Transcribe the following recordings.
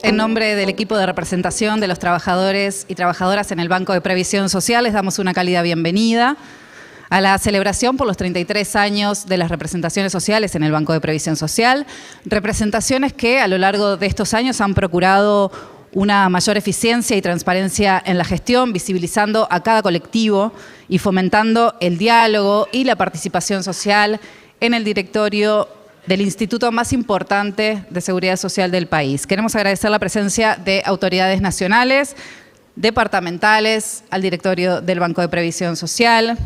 En nombre del equipo de representación de los trabajadores y trabajadoras en el Banco de Previsión Social, les damos una cálida bienvenida a la celebración por los 33 años de las representaciones sociales en el Banco de Previsión Social. Representaciones que a lo largo de estos años han procurado una mayor eficiencia y transparencia en la gestión, visibilizando a cada colectivo y fomentando el diálogo y la participación social en el directorio del instituto más importante de seguridad social del país. Queremos agradecer la presencia de autoridades nacionales, departamentales, al directorio del Banco de Previsión Social,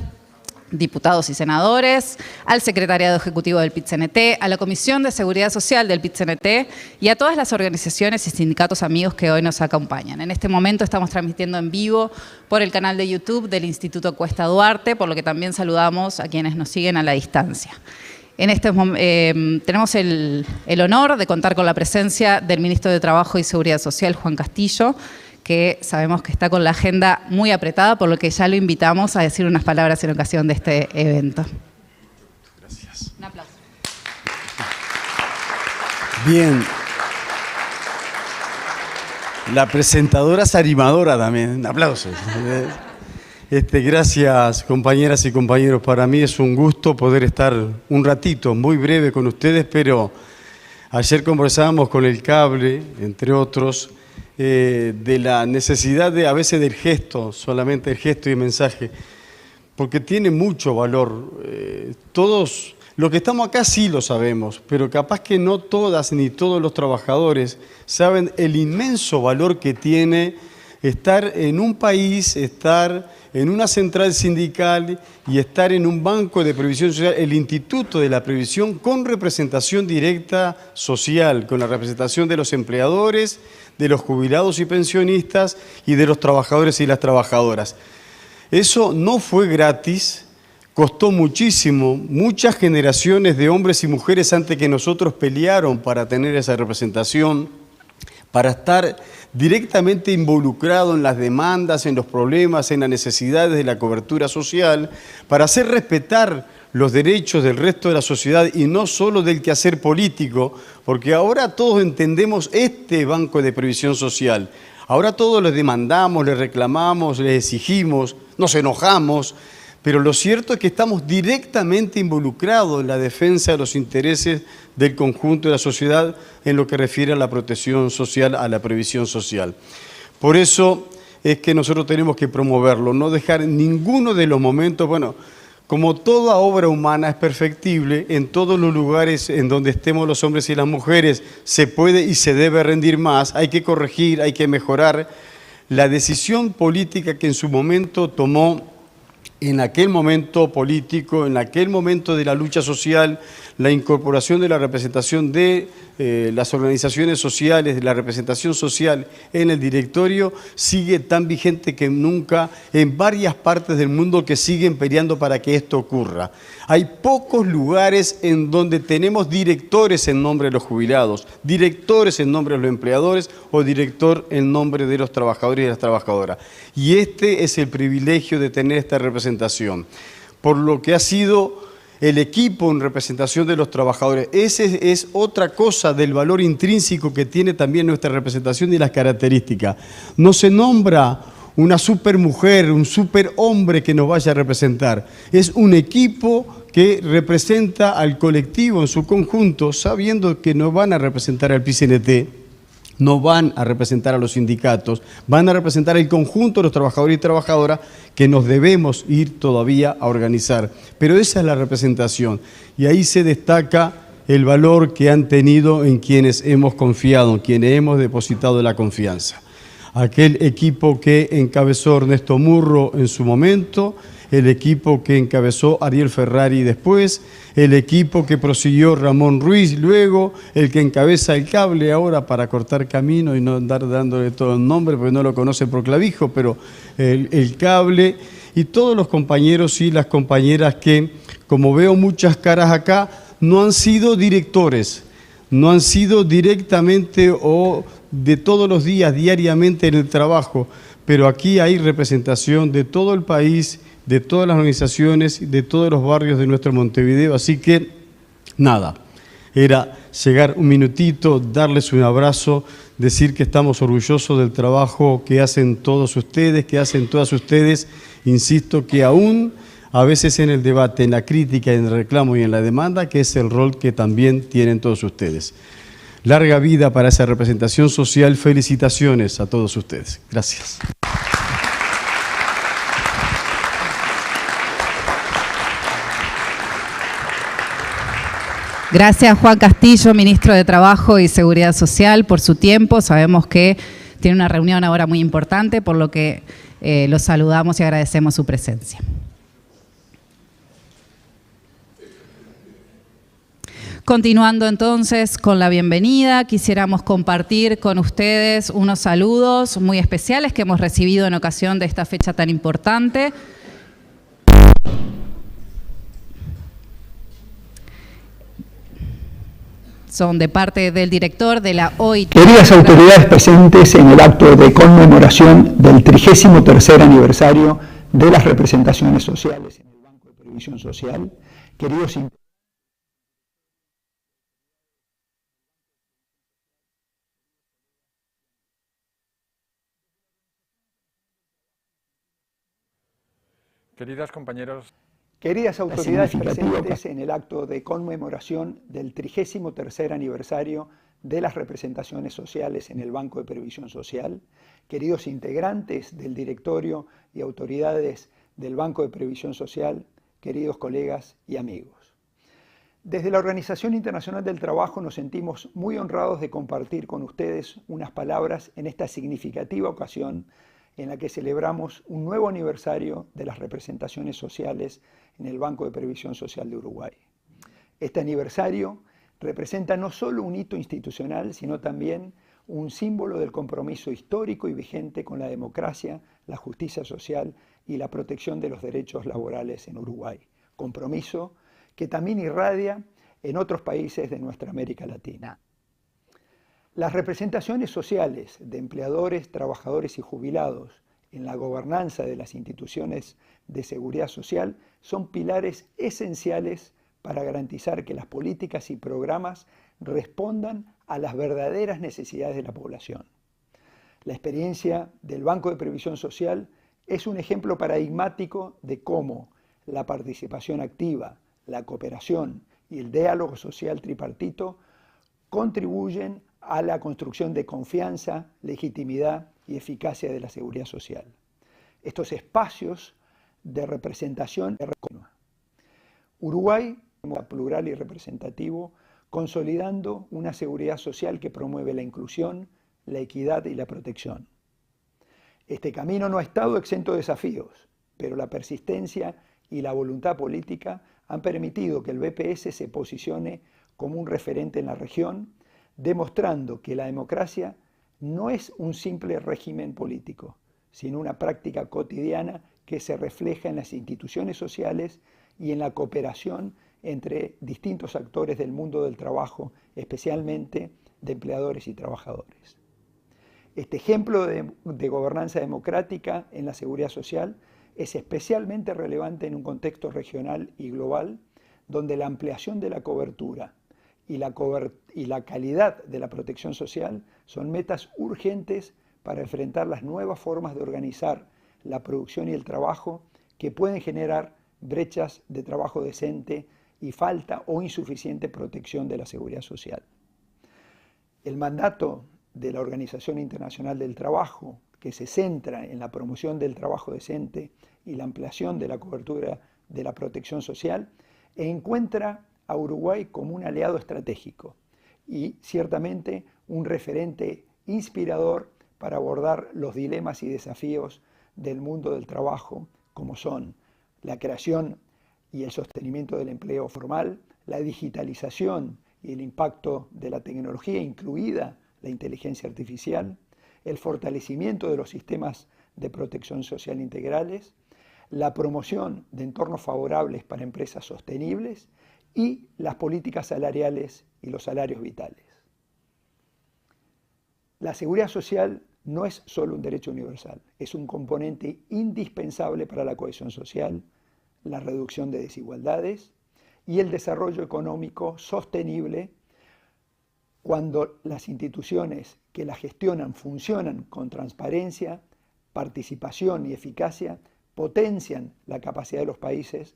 diputados y senadores, al secretariado ejecutivo del PIT-CNT, a la Comisión de Seguridad Social del PIT-CNT y a todas las organizaciones y sindicatos amigos que hoy nos acompañan. En este momento estamos transmitiendo en vivo por el canal de YouTube del Instituto Cuesta Duarte, por lo que también saludamos a quienes nos siguen a la distancia. Tenemos el honor de contar con la presencia del Ministro de Trabajo y Seguridad Social, Juan Castillo, que sabemos que está con la agenda muy apretada, por lo que ya lo invitamos a decir unas palabras en ocasión de este evento. Gracias. Un aplauso. Bien. La presentadora es animadora también. Un aplauso. Gracias, compañeras y compañeros. Para mí es un gusto poder estar un ratito, muy breve con ustedes, pero ayer conversábamos con el cable, entre otros, de la necesidad de a veces del gesto, solamente el gesto y el mensaje, porque tiene mucho valor. Todos, los que estamos acá sí lo sabemos, pero capaz que no todas ni todos los trabajadores saben el inmenso valor que tiene estar en un país, estar en una central sindical y estar en un banco de previsión social, el Instituto de la Previsión, con representación directa social, con la representación de los empleadores, de los jubilados y pensionistas y de los trabajadores y las trabajadoras. Eso no fue gratis, costó muchísimo. Muchas generaciones de hombres y mujeres antes que nosotros pelearon para tener esa representación, para estar directamente involucrado en las demandas, en los problemas, en las necesidades de la cobertura social, para hacer respetar los derechos del resto de la sociedad y no solo del quehacer político, porque ahora todos entendemos este Banco de Previsión Social. Ahora todos les demandamos, les reclamamos, les exigimos, nos enojamos, pero lo cierto es que estamos directamente involucrados en la defensa de los intereses del conjunto de la sociedad en lo que refiere a la protección social, a la previsión social. Por eso es que nosotros tenemos que promoverlo, no dejar ninguno de los momentos, bueno, como toda obra humana es perfectible, en todos los lugares en donde estemos los hombres y las mujeres se puede y se debe rendir más, hay que corregir, hay que mejorar. La decisión política que en su momento tomó, en aquel momento político, en aquel momento de la lucha social, la incorporación de la representación de las organizaciones sociales, de la representación social en el directorio, sigue tan vigente que nunca en varias partes del mundo que siguen peleando para que esto ocurra. Hay pocos lugares en donde tenemos directores en nombre de los jubilados, directores en nombre de los empleadores o director en nombre de los trabajadores y de las trabajadoras. Y este es el privilegio de tener esta representación, por lo que ha sido el equipo en representación de los trabajadores. Ese es otra cosa del valor intrínseco que tiene también nuestra representación y las características. No se nombra una supermujer, un superhombre que nos vaya a representar. Es un equipo que representa al colectivo en su conjunto, sabiendo que no van a representar al PIT-CNT, no van a representar a los sindicatos, van a representar el conjunto de los trabajadores y trabajadoras que nos debemos ir todavía a organizar. Pero esa es la representación y ahí se destaca el valor que han tenido en quienes hemos confiado, en quienes hemos depositado la confianza. Aquel equipo que encabezó Ernesto Murro en su momento, el equipo que encabezó Ariel Ferrari después, el equipo que prosiguió Ramón Ruiz luego, el que encabeza el cable ahora para cortar camino y no andar dándole todo el nombre porque no lo conocen por clavijo, pero el cable y todos los compañeros y las compañeras que, como veo muchas caras acá, no han sido directores, no han sido directamente o de todos los días, diariamente en el trabajo, pero aquí hay representación de todo el país, de todas las organizaciones, de todos los barrios de nuestro Montevideo, así que nada, era llegar un minutito, darles un abrazo, decir que estamos orgullosos del trabajo que hacen todos ustedes, que hacen todas ustedes. Insisto que aún a veces en el debate, en la crítica, en el reclamo y en la demanda, que es el rol que también tienen todos ustedes. Larga vida para esa representación social. Felicitaciones a todos ustedes. Gracias. Gracias, Juan Castillo, ministro de Trabajo y Seguridad Social, por su tiempo. Sabemos que tiene una reunión ahora muy importante, por lo que los saludamos y agradecemos su presencia. Continuando entonces con la bienvenida, quisiéramos compartir con ustedes unos saludos muy especiales que hemos recibido en ocasión de esta fecha tan importante. Son de parte del director de la OIT. Queridas autoridades presentes en el acto de conmemoración del 33º aniversario de las representaciones sociales en el Banco de Previsión Social, queridos Queridas compañeros. Queridas autoridades presentes en el acto de conmemoración del 33º aniversario de las representaciones sociales en el Banco de Previsión Social, queridos integrantes del directorio y autoridades del Banco de Previsión Social, queridos colegas y amigos. Desde la Organización Internacional del Trabajo nos sentimos muy honrados de compartir con ustedes unas palabras en esta significativa ocasión en la que celebramos un nuevo aniversario de las representaciones sociales en el Banco de Previsión Social de Uruguay. Este aniversario representa no solo un hito institucional, sino también un símbolo del compromiso histórico y vigente con la democracia, la justicia social y la protección de los derechos laborales en Uruguay. Compromiso que también irradia en otros países de nuestra América Latina. Las representaciones sociales de empleadores, trabajadores y jubilados en la gobernanza de las instituciones de seguridad social son pilares esenciales para garantizar que las políticas y programas respondan a las verdaderas necesidades de la población. La experiencia del Banco de Previsión Social es un ejemplo paradigmático de cómo la participación activa, la cooperación y el diálogo social tripartito contribuyen a la construcción de confianza, legitimidad y eficacia de la seguridad social. Estos espacios de representación continua. Uruguay, plural y representativo, consolidando una seguridad social que promueve la inclusión, la equidad y la protección. Este camino no ha estado exento de desafíos, pero la persistencia y la voluntad política han permitido que el BPS se posicione como un referente en la región, demostrando que la democracia no es un simple régimen político, sino una práctica cotidiana que se refleja en las instituciones sociales y en la cooperación entre distintos actores del mundo del trabajo, especialmente de empleadores y trabajadores. Este ejemplo de gobernanza democrática en la seguridad social es especialmente relevante en un contexto regional y global, donde la ampliación de la cobertura y la calidad de la protección social son metas urgentes para enfrentar las nuevas formas de organizar la producción y el trabajo que pueden generar brechas de trabajo decente y falta o insuficiente protección de la seguridad social. El mandato de la Organización Internacional del Trabajo, que se centra en la promoción del trabajo decente y la ampliación de la cobertura de la protección social, encuentra a Uruguay como un aliado estratégico y ciertamente un referente inspirador para abordar los dilemas y desafíos del mundo del trabajo, como son la creación y el sostenimiento del empleo formal, la digitalización y el impacto de la tecnología, incluida la inteligencia artificial, el fortalecimiento de los sistemas de protección social integrales, la promoción de entornos favorables para empresas sostenibles y las políticas salariales y los salarios vitales. La seguridad social no es solo un derecho universal, es un componente indispensable para la cohesión social, la reducción de desigualdades y el desarrollo económico sostenible Cuando las instituciones que la gestionan funcionan con transparencia, participación y eficacia, potencian la capacidad de los países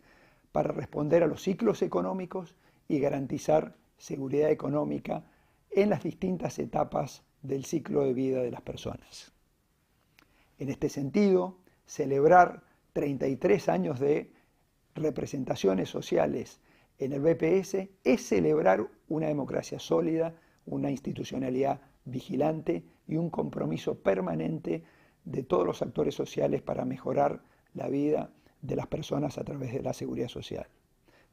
para responder a los ciclos económicos y garantizar seguridad económica en las distintas etapas del ciclo de vida de las personas. En este sentido, celebrar 33 años de representaciones sociales en el BPS es celebrar una democracia sólida, una institucionalidad vigilante y un compromiso permanente de todos los actores sociales para mejorar la vida de las personas a través de la seguridad social.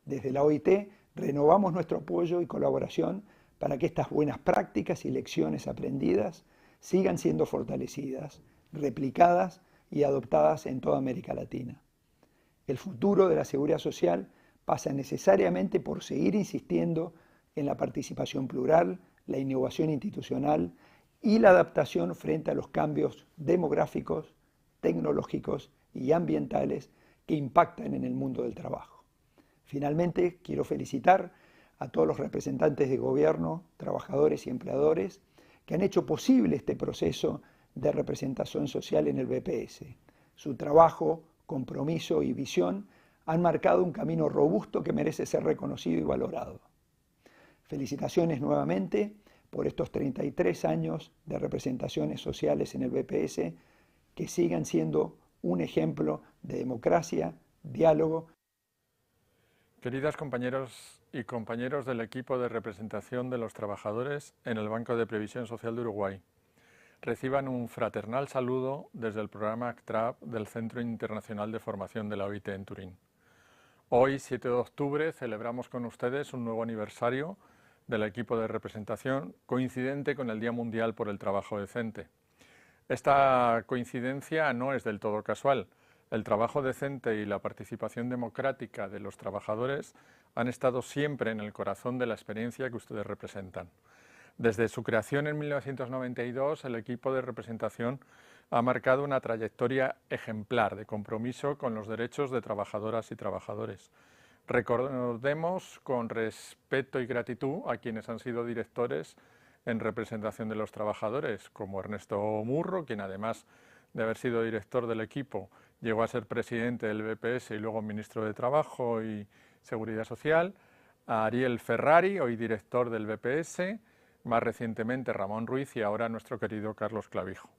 Desde la OIT renovamos nuestro apoyo y colaboración para que estas buenas prácticas y lecciones aprendidas sigan siendo fortalecidas, replicadas y adoptadas en toda América Latina. El futuro de la seguridad social pasa necesariamente por seguir insistiendo en la participación plural, la innovación institucional y la adaptación frente a los cambios demográficos, tecnológicos y ambientales que impactan en el mundo del trabajo. Finalmente, quiero felicitar a todos los representantes de gobierno, trabajadores y empleadores que han hecho posible este proceso de representación social en el BPS. Su trabajo, compromiso y visión han marcado un camino robusto que merece ser reconocido y valorado. Felicitaciones nuevamente por estos 33 años de representaciones sociales en el BPS, que sigan siendo un ejemplo de democracia, diálogo. Queridas compañeros y compañeros del equipo de representación de los trabajadores en el Banco de Previsión Social de Uruguay, reciban un fraternal saludo desde el programa ACTRAP del Centro Internacional de Formación de la OIT en Turín. Hoy, 7 de octubre, celebramos con ustedes un nuevo aniversario del equipo de representación, coincidente con el Día Mundial por el Trabajo Decente. Esta coincidencia no es del todo casual. El trabajo decente y la participación democrática de los trabajadores han estado siempre en el corazón de la experiencia que ustedes representan. Desde su creación en 1992, el equipo de representación ha marcado una trayectoria ejemplar de compromiso con los derechos de trabajadoras y trabajadores. Recordemos con respeto y gratitud a quienes han sido directores en representación de los trabajadores, como Ernesto Murro, quien además de haber sido director del equipo, llegó a ser presidente del BPS y luego ministro de Trabajo y Seguridad Social, a Ariel Ferrari, hoy director del BPS, más recientemente Ramón Ruiz y ahora nuestro querido Carlos Clavijo.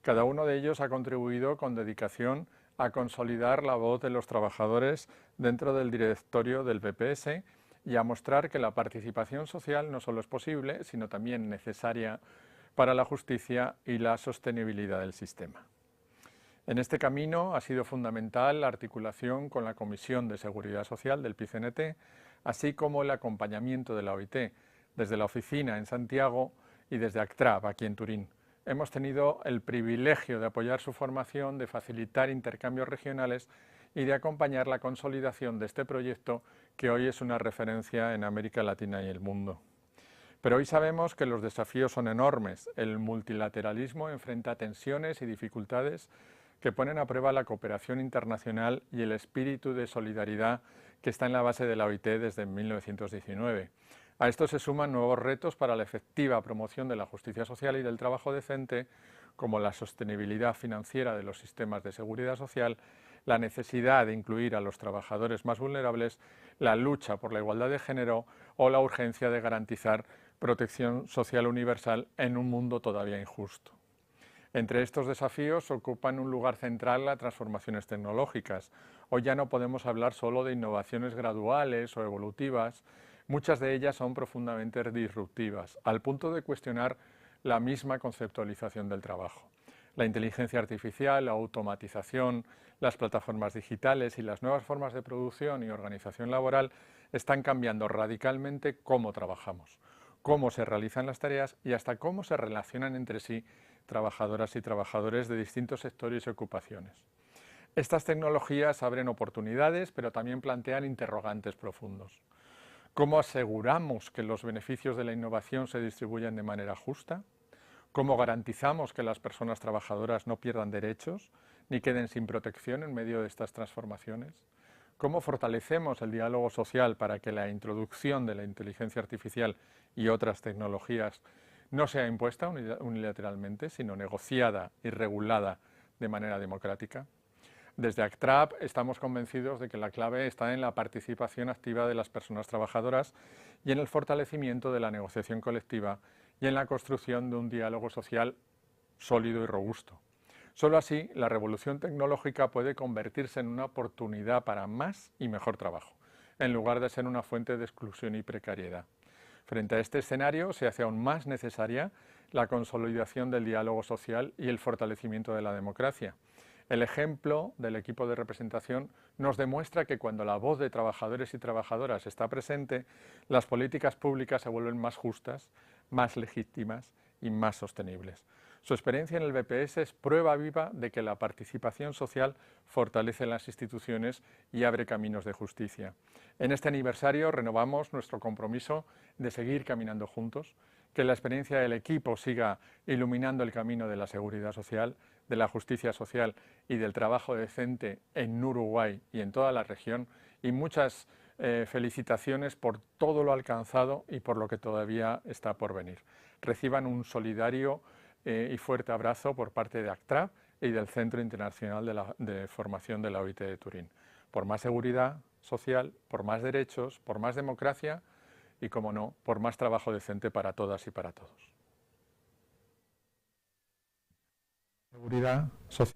Cada uno de ellos ha contribuido con dedicación a consolidar la voz de los trabajadores dentro del directorio del BPS y a mostrar que la participación social no solo es posible, sino también necesaria para la justicia y la sostenibilidad del sistema. En este camino ha sido fundamental la articulación con la Comisión de Seguridad Social del PICNT, así como el acompañamiento de la OIT, desde la oficina en Santiago y desde ACTRAP, aquí en Turín. Hemos tenido el privilegio de apoyar su formación, de facilitar intercambios regionales y de acompañar la consolidación de este proyecto que hoy es una referencia en América Latina y el mundo. Pero hoy sabemos que los desafíos son enormes. El multilateralismo enfrenta tensiones y dificultades que ponen a prueba la cooperación internacional y el espíritu de solidaridad que está en la base de la OIT desde 1919. A esto se suman nuevos retos para la efectiva promoción de la justicia social y del trabajo decente, como la sostenibilidad financiera de los sistemas de seguridad social, la necesidad de incluir a los trabajadores más vulnerables, la lucha por la igualdad de género o la urgencia de garantizar protección social universal en un mundo todavía injusto. Entre estos desafíos ocupan un lugar central las transformaciones tecnológicas. Hoy ya no podemos hablar solo de innovaciones graduales o evolutivas, muchas de ellas son profundamente disruptivas, al punto de cuestionar la misma conceptualización del trabajo. La inteligencia artificial, la automatización, las plataformas digitales y las nuevas formas de producción y organización laboral están cambiando radicalmente cómo trabajamos, cómo se realizan las tareas y hasta cómo se relacionan entre sí trabajadoras y trabajadores de distintos sectores y ocupaciones. Estas tecnologías abren oportunidades, pero también plantean interrogantes profundos. ¿Cómo aseguramos que los beneficios de la innovación se distribuyan de manera justa? ¿Cómo garantizamos que las personas trabajadoras no pierdan derechos ni queden sin protección en medio de estas transformaciones? cómo fortalecemos el diálogo social para que la introducción de la inteligencia artificial y otras tecnologías no sea impuesta unilateralmente, sino negociada y regulada de manera democrática. Desde ACTRAP estamos convencidos de que la clave está en la participación activa de las personas trabajadoras y en el fortalecimiento de la negociación colectiva y en la construcción de un diálogo social sólido y robusto. Solo así, la revolución tecnológica puede convertirse en una oportunidad para más y mejor trabajo, en lugar de ser una fuente de exclusión y precariedad. Frente a este escenario, se hace aún más necesaria la consolidación del diálogo social y el fortalecimiento de la democracia. El ejemplo del equipo de representación nos demuestra que cuando la voz de trabajadores y trabajadoras está presente, las políticas públicas se vuelven más justas, más legítimas y más sostenibles. Su experiencia en el BPS es prueba viva de que la participación social fortalece las instituciones y abre caminos de justicia. En este aniversario renovamos nuestro compromiso de seguir caminando juntos, que la experiencia del equipo siga iluminando el camino de la seguridad social, de la justicia social y del trabajo decente en Uruguay y en toda la región, y muchas felicitaciones por todo lo alcanzado y por lo que todavía está por venir. Reciban un solidario y fuerte abrazo por parte de ACTRAP y del Centro Internacional de Formación de la OIT de Turín. Por más seguridad social, por más derechos, por más democracia y, como no, por más trabajo decente para todas y para todos. Seguridad social.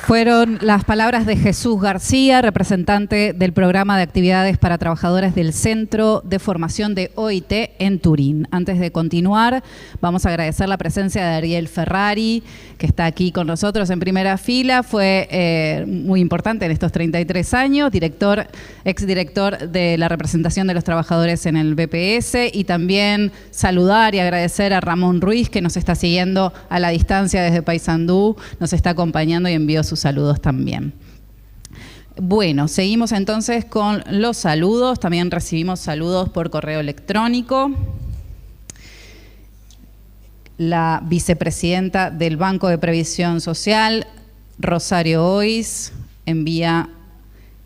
Fueron las palabras de Jesús García, representante del programa de actividades para trabajadoras del Centro de Formación de OIT en Turín. Antes de continuar, vamos a agradecer la presencia de Ariel Ferrari, que está aquí con nosotros en primera fila. Fue muy importante en estos 33 años, exdirector de la representación de los trabajadores en el BPS, y también saludar y agradecer a Ramón Ruiz, que nos está siguiendo a la distancia desde Paysandú, nos está acompañando y envió sus saludos también. Bueno, seguimos entonces con los saludos. También recibimos saludos por correo electrónico. La vicepresidenta del Banco de Previsión Social, Rosario Ois, envía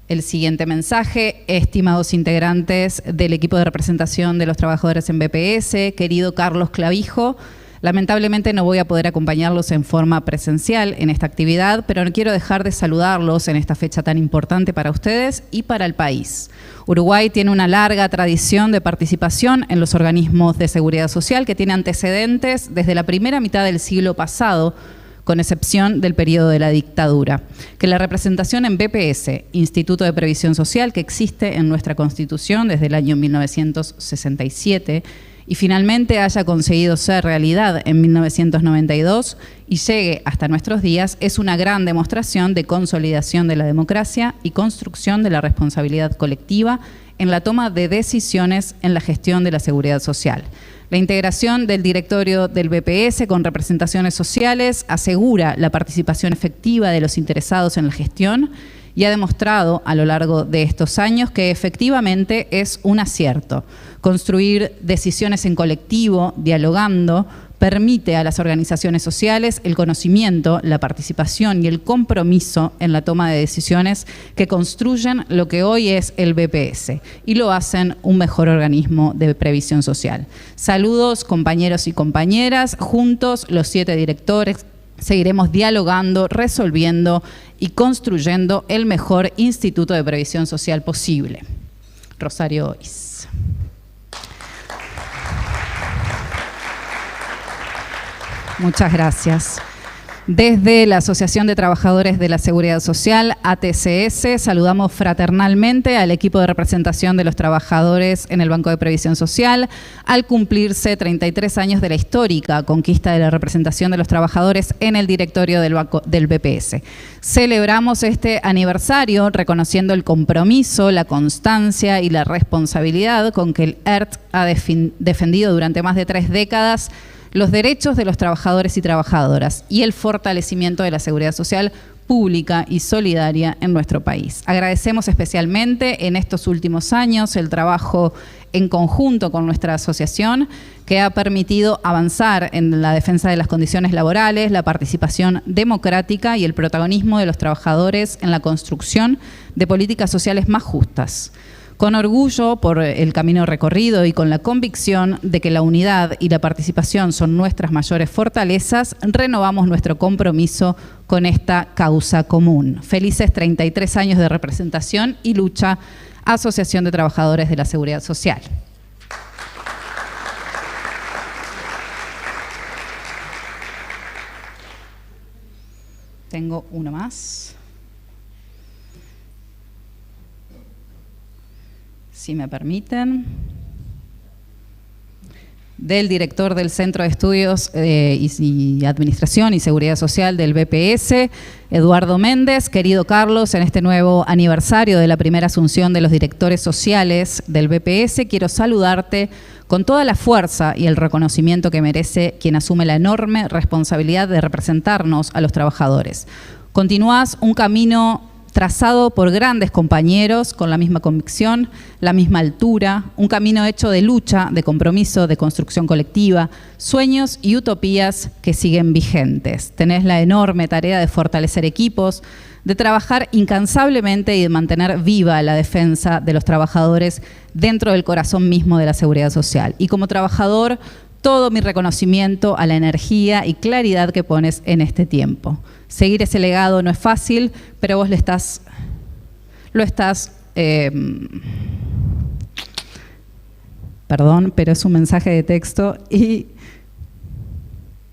el siguiente mensaje. Estimados integrantes del equipo de representación de los trabajadores en BPS, querido Carlos Clavijo, lamentablemente no voy a poder acompañarlos en forma presencial en esta actividad, pero no quiero dejar de saludarlos en esta fecha tan importante para ustedes y para el país. Uruguay tiene una larga tradición de participación en los organismos de seguridad social que tiene antecedentes desde la primera mitad del siglo pasado, con excepción del periodo de la dictadura. Que la representación en BPS, Instituto de Previsión Social, que existe en nuestra Constitución desde el año 1967, y finalmente haya conseguido ser realidad en 1992 y llegue hasta nuestros días, es una gran demostración de consolidación de la democracia y construcción de la responsabilidad colectiva en la toma de decisiones en la gestión de la seguridad social. La integración del directorio del BPS con representaciones sociales asegura la participación efectiva de los interesados en la gestión y ha demostrado a lo largo de estos años que efectivamente es un acierto. Construir decisiones en colectivo, dialogando, permite a las organizaciones sociales el conocimiento, la participación y el compromiso en la toma de decisiones que construyen lo que hoy es el BPS y lo hacen un mejor organismo de previsión social. Saludos, compañeros y compañeras. Juntos, los 7 directores, seguiremos dialogando, resolviendo y construyendo el mejor instituto de previsión social posible. Rosario Ois. Muchas gracias. Desde la Asociación de Trabajadores de la Seguridad Social, ATCS, saludamos fraternalmente al equipo de representación de los trabajadores en el Banco de Previsión Social al cumplirse 33 años de la histórica conquista de la representación de los trabajadores en el directorio del BPS. Celebramos este aniversario reconociendo el compromiso, la constancia y la responsabilidad con que el ERT ha defendido durante más de 3 décadas los derechos de los trabajadores y trabajadoras y el fortalecimiento de la seguridad social pública y solidaria en nuestro país. Agradecemos especialmente en estos últimos años el trabajo en conjunto con nuestra asociación que ha permitido avanzar en la defensa de las condiciones laborales, la participación democrática y el protagonismo de los trabajadores en la construcción de políticas sociales más justas. Con orgullo por el camino recorrido y con la convicción de que la unidad y la participación son nuestras mayores fortalezas, renovamos nuestro compromiso con esta causa común. Felices 33 años de representación y lucha, Asociación de Trabajadores de la Seguridad Social. Tengo uno más. Si me permiten, del director del Centro de Estudios y Administración y Seguridad Social del BPS, Eduardo Méndez. Querido Carlos, en este nuevo aniversario de la primera asunción de los directores sociales del BPS, quiero saludarte con toda la fuerza y el reconocimiento que merece quien asume la enorme responsabilidad de representarnos a los trabajadores. Continúas un camino trazado por grandes compañeros con la misma convicción, la misma altura, un camino hecho de lucha, de compromiso, de construcción colectiva, sueños y utopías que siguen vigentes. Tenés la enorme tarea de fortalecer equipos, de trabajar incansablemente y de mantener viva la defensa de los trabajadores dentro del corazón mismo de la seguridad social. Y como trabajador, todo mi reconocimiento a la energía y claridad que pones en este tiempo. Seguir ese legado no es fácil, pero vos lo estás perdón, pero es un mensaje de texto y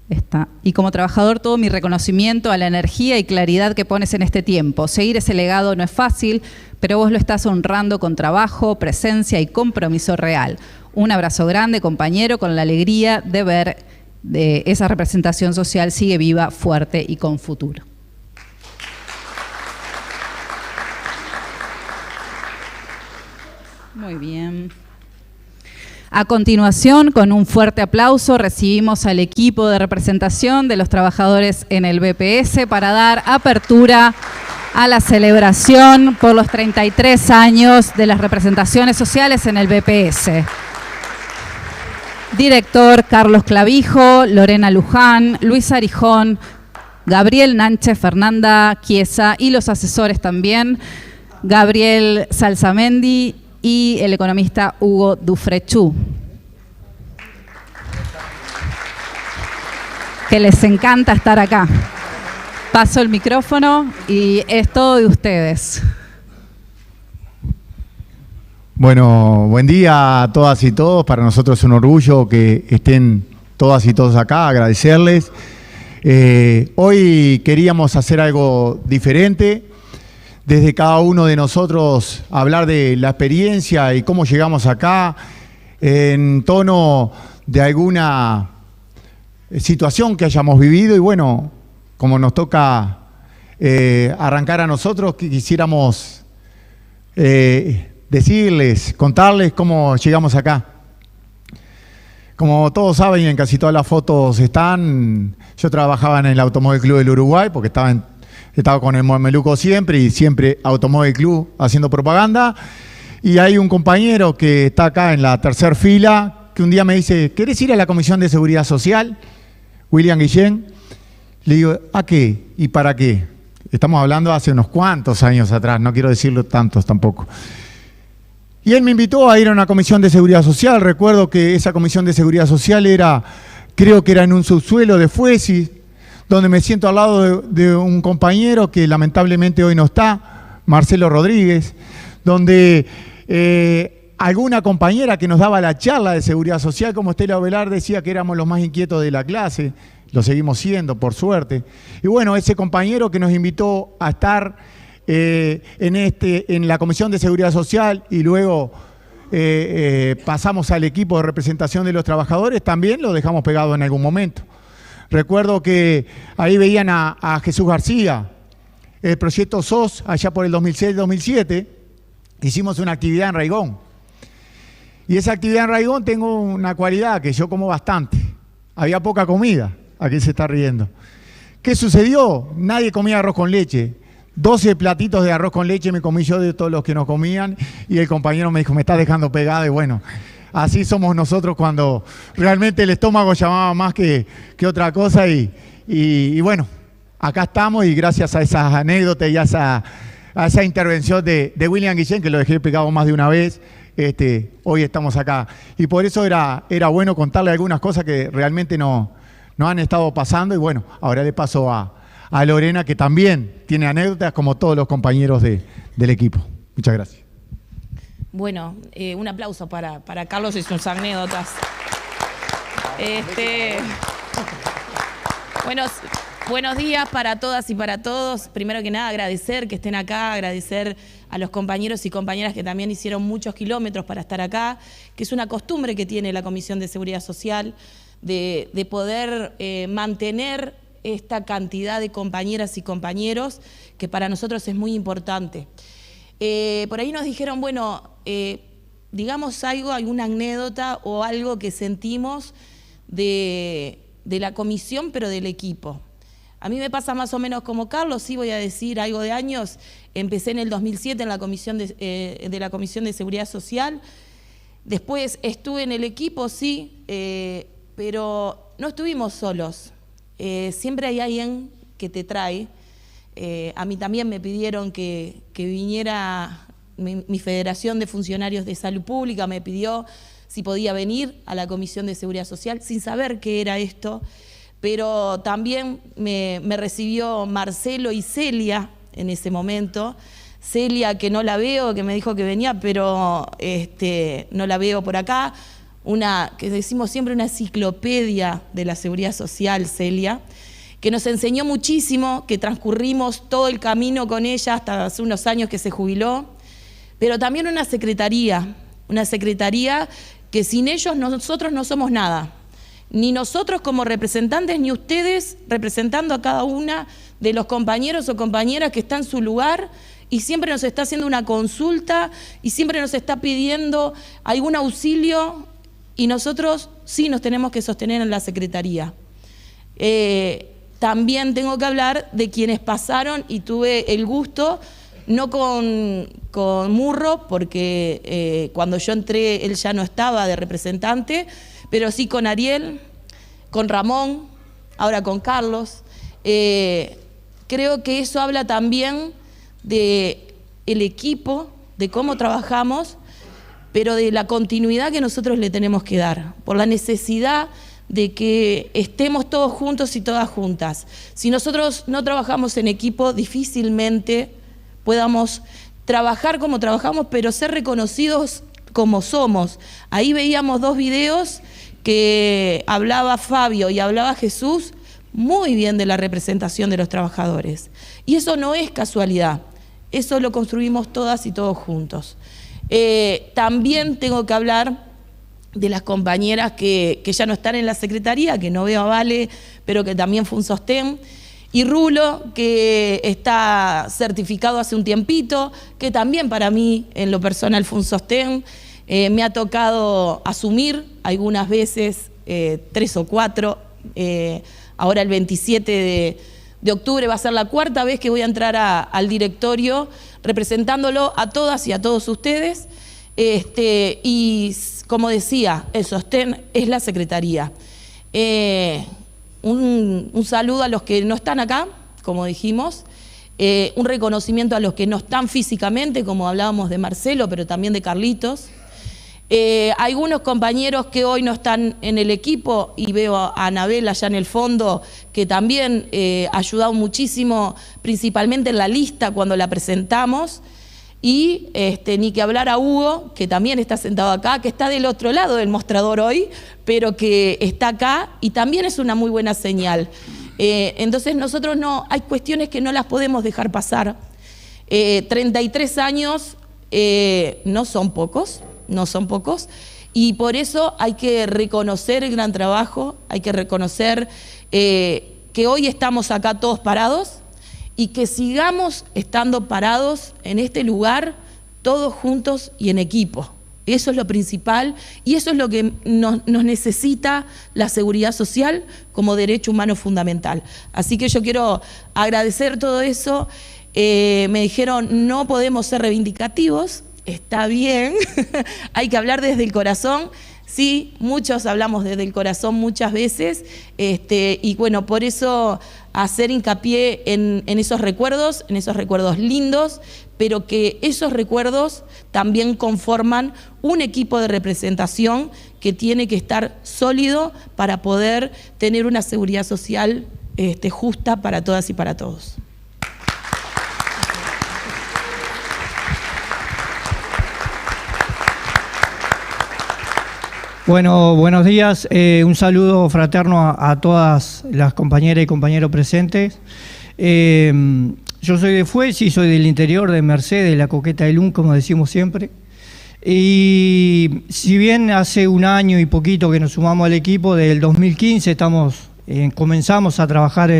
está. Y como trabajador, todo mi reconocimiento a la energía y claridad que pones en este tiempo. Seguir ese legado no es fácil, pero vos lo estás honrando con trabajo, presencia y compromiso real. Un abrazo grande, compañero, con la alegría de ver de esa representación social sigue viva, fuerte y con futuro. Muy bien. A continuación, con un fuerte aplauso, recibimos al equipo de representación de los trabajadores en el BPS para dar apertura a la celebración por los 33 años de las representaciones sociales en el BPS. Director Carlos Clavijo, Lorena Luján, Luis Arijón, Gabriel Nanche, Fernanda Chiesa y los asesores también, Gabriel Salsamendi y el economista Hugo Dufrechú, que les encanta estar acá. Paso el micrófono y es todo de ustedes. Bueno, buen día a todas y todos. Para nosotros es un orgullo que estén todas y todos acá, agradecerles. Hoy queríamos hacer algo diferente. Desde cada uno de nosotros hablar de la experiencia y cómo llegamos acá en tono de alguna situación que hayamos vivido. Y bueno, como nos toca arrancar a nosotros, quisiéramos decirles, contarles cómo llegamos acá. Como todos saben, y en casi todas las fotos están, yo trabajaba en el Automóvil Club del Uruguay porque estaba con el Mameluco siempre y siempre Automóvil Club haciendo propaganda. Y hay un compañero que está acá en la tercera fila que un día me dice, ¿querés ir a la Comisión de Seguridad Social? William Guillén. Le digo, ¿a qué? ¿Y para qué? Estamos hablando hace unos cuantos años atrás, no quiero decirlo tantos tampoco. Y él me invitó a ir a una comisión de seguridad social. Recuerdo que esa comisión de seguridad social creo que era en un subsuelo de Fuesis, donde me siento al lado de un compañero que lamentablemente hoy no está, Marcelo Rodríguez, donde alguna compañera que nos daba la charla de seguridad social, como Estela Ovelar, decía que éramos los más inquietos de la clase, lo seguimos siendo, por suerte. Y bueno, ese compañero que nos invitó a estar en la Comisión de Seguridad Social y luego pasamos al equipo de representación de los trabajadores, también lo dejamos pegado en algún momento. Recuerdo que ahí veían a Jesús García, el proyecto SOS, allá por el 2006-2007, hicimos una actividad en Raigón. Y esa actividad en Raigón tengo una cualidad, que yo como bastante. Había poca comida, aquí se está riendo. ¿Qué sucedió? Nadie comía arroz con leche. 12 platitos de arroz con leche me comí yo de todos los que nos comían y el compañero me dijo, me estás dejando pegado y bueno, así somos nosotros cuando realmente el estómago llamaba más que otra cosa y bueno, acá estamos y gracias a esas anécdotas y a esa intervención de William Guillén, que lo dejé pegado más de una vez, hoy estamos acá. Y por eso era bueno contarle algunas cosas que realmente no han estado pasando y bueno, ahora le paso a Lorena, que también tiene anécdotas como todos los compañeros del equipo. Muchas gracias. Bueno, un aplauso para Carlos y sus anécdotas. Buenos días para todas y para todos. Primero que nada, agradecer que estén acá, agradecer a los compañeros y compañeras que también hicieron muchos kilómetros para estar acá, que es una costumbre que tiene la Comisión de Seguridad Social de poder mantener esta cantidad de compañeras y compañeros que para nosotros es muy importante. Por ahí nos dijeron, bueno, digamos algo, alguna anécdota o algo que sentimos de la comisión, pero del equipo. A mí me pasa más o menos como Carlos, sí voy a decir algo de años. Empecé en el 2007 en la comisión de la Comisión de Seguridad Social. Después estuve en el equipo, sí, pero no estuvimos solos. Siempre hay alguien que te trae. A mí también me pidieron que viniera, mi Federación de Funcionarios de Salud Pública me pidió si podía venir a la Comisión de Seguridad Social, sin saber qué era esto, pero también me recibió Marcelo y Celia en ese momento. Celia, que no la veo, que me dijo que venía, pero no la veo por acá. Que decimos siempre una enciclopedia de la seguridad social, Celia, que nos enseñó muchísimo, que transcurrimos todo el camino con ella hasta hace unos años que se jubiló, pero también una secretaría que sin ellos nosotros no somos nada, ni nosotros como representantes, ni ustedes representando a cada una de los compañeros o compañeras que está en su lugar y siempre nos está haciendo una consulta y siempre nos está pidiendo algún auxilio. Y nosotros sí nos tenemos que sostener en la Secretaría. También tengo que hablar de quienes pasaron y tuve el gusto, no con Murro, porque cuando yo entré él ya no estaba de representante, pero sí con Ariel, con Ramón, ahora con Carlos. Creo que eso habla también del equipo, de cómo trabajamos, pero de la continuidad que nosotros le tenemos que dar, por la necesidad de que estemos todos juntos y todas juntas. Si nosotros no trabajamos en equipo, difícilmente podamos trabajar como trabajamos, pero ser reconocidos como somos. Ahí veíamos dos videos que hablaba Fabio y hablaba Jesús muy bien de la representación de los trabajadores. Y eso no es casualidad, eso lo construimos todas y todos juntos. También tengo que hablar de las compañeras que ya no están en la Secretaría, que no veo a Vale, pero que también fue un sostén, y Rulo, que está certificado hace un tiempito, que también para mí en lo personal fue un sostén. Me ha tocado asumir algunas veces, 3 o 4, ahora el 27 de octubre va a ser la 4ª vez que voy a entrar al directorio representándolo a todas y a todos ustedes, y como decía, el sostén es la Secretaría. Un saludo a los que no están acá, como dijimos, un reconocimiento a los que no están físicamente, como hablábamos de Marcelo, pero también de Carlitos. Algunos compañeros que hoy no están en el equipo, y veo a Anabel allá en el fondo, que también ha ayudado muchísimo, principalmente en la lista cuando la presentamos, y ni que hablar a Hugo, que también está sentado acá, que está del otro lado del mostrador hoy, pero que está acá y también es una muy buena señal. Entonces nosotros hay cuestiones que no las podemos dejar pasar. 33 años no son pocos, y por eso hay que reconocer el gran trabajo, hay que reconocer que hoy estamos acá todos parados y que sigamos estando parados en este lugar, todos juntos y en equipo, Eso es lo principal y eso es lo que nos necesita la seguridad social como derecho humano fundamental. Así que yo quiero agradecer todo eso. Me dijeron, no podemos ser reivindicativos, está bien, hay que hablar desde el corazón. Sí, muchos hablamos desde el corazón muchas veces, y bueno, por eso hacer hincapié en esos recuerdos lindos, pero que esos recuerdos también conforman un equipo de representación que tiene que estar sólido para poder tener una seguridad social justa para todas y para todos. Bueno, buenos días. Un saludo fraterno a todas las compañeras y compañeros presentes. Yo soy de Fuesi, soy del interior de Mercedes, la Coqueta del Lun, como decimos siempre. Y si bien hace un año y poquito que nos sumamos al equipo, del 2015 comenzamos a trabajar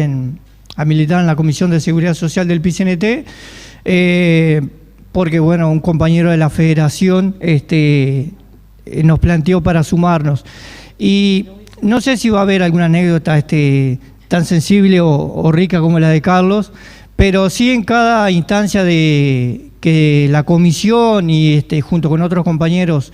a militar en la Comisión de Seguridad Social del PICNT, porque bueno, un compañero de la Federación nos planteó para sumarnos. Y no sé si va a haber alguna anécdota tan sensible o rica como la de Carlos, pero sí en cada instancia de que la comisión y junto con otros compañeros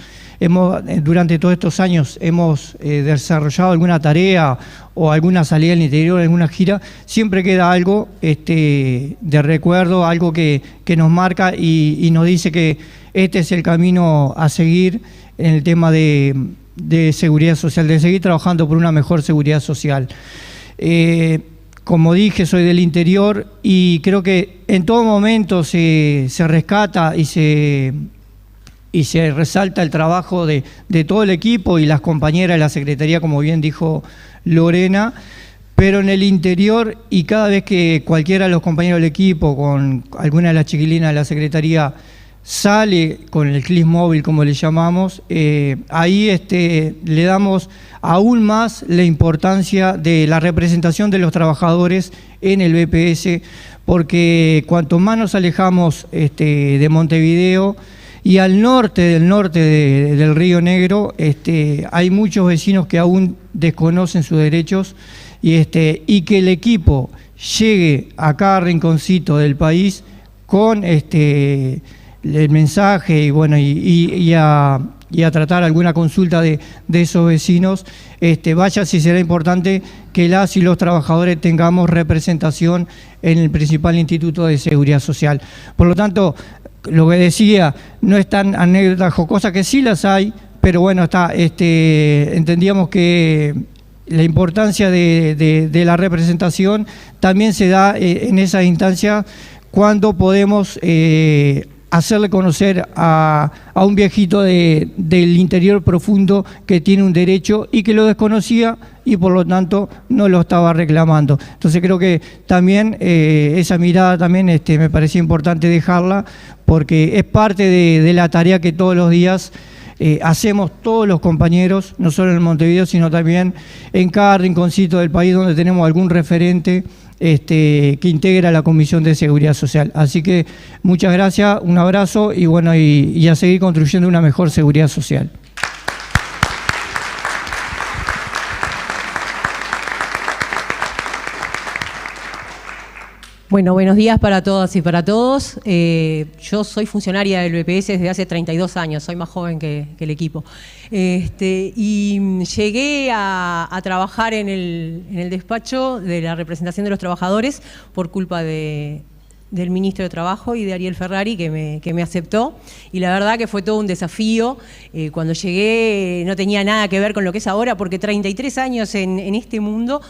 durante todos estos años hemos desarrollado alguna tarea o alguna salida al interior, alguna gira, siempre queda algo de recuerdo, algo que nos marca y nos dice que este es el camino a seguir en el tema de seguridad social, de seguir trabajando por una mejor seguridad social. Como dije, soy del interior y creo que en todo momento se rescata y se resalta el trabajo de todo el equipo y las compañeras de la Secretaría, como bien dijo Lorena, pero en el interior y cada vez que cualquiera de los compañeros del equipo, con alguna de las chiquilinas de la Secretaría, sale con el CLIS móvil, como le llamamos, ahí le damos aún más la importancia de la representación de los trabajadores en el BPS, porque cuanto más nos alejamos de Montevideo y al norte del Río Negro, hay muchos vecinos que aún desconocen sus derechos y que el equipo llegue a cada rinconcito del país con el mensaje y bueno y a tratar alguna consulta de esos vecinos, vaya si será importante que las y los trabajadores tengamos representación en el principal Instituto de Seguridad Social. Por lo tanto, lo que decía, no es tan anécdota jocosa, que sí las hay, pero bueno, entendíamos que la importancia de la representación también se da en esa instancia cuando podemos hacerle conocer a un viejito del interior profundo que tiene un derecho y que lo desconocía y por lo tanto no lo estaba reclamando. Entonces creo que también esa mirada también me parecía importante dejarla, porque es parte de la tarea que todos los días hacemos todos los compañeros, no solo en Montevideo, sino también en cada rinconcito del país donde tenemos algún referente que integra la Comisión de Seguridad Social. Así que muchas gracias, un abrazo y bueno, y a seguir construyendo una mejor seguridad social. Bueno, buenos días para todas y para todos. Yo soy funcionaria del BPS desde hace 32 años, soy más joven que el equipo. Y llegué a trabajar en el despacho de la representación de los trabajadores por culpa del ministro de Trabajo y de Ariel Ferrari, que me aceptó. Y la verdad que fue todo un desafío. Cuando llegué no tenía nada que ver con lo que es ahora, porque 33 años en este mundo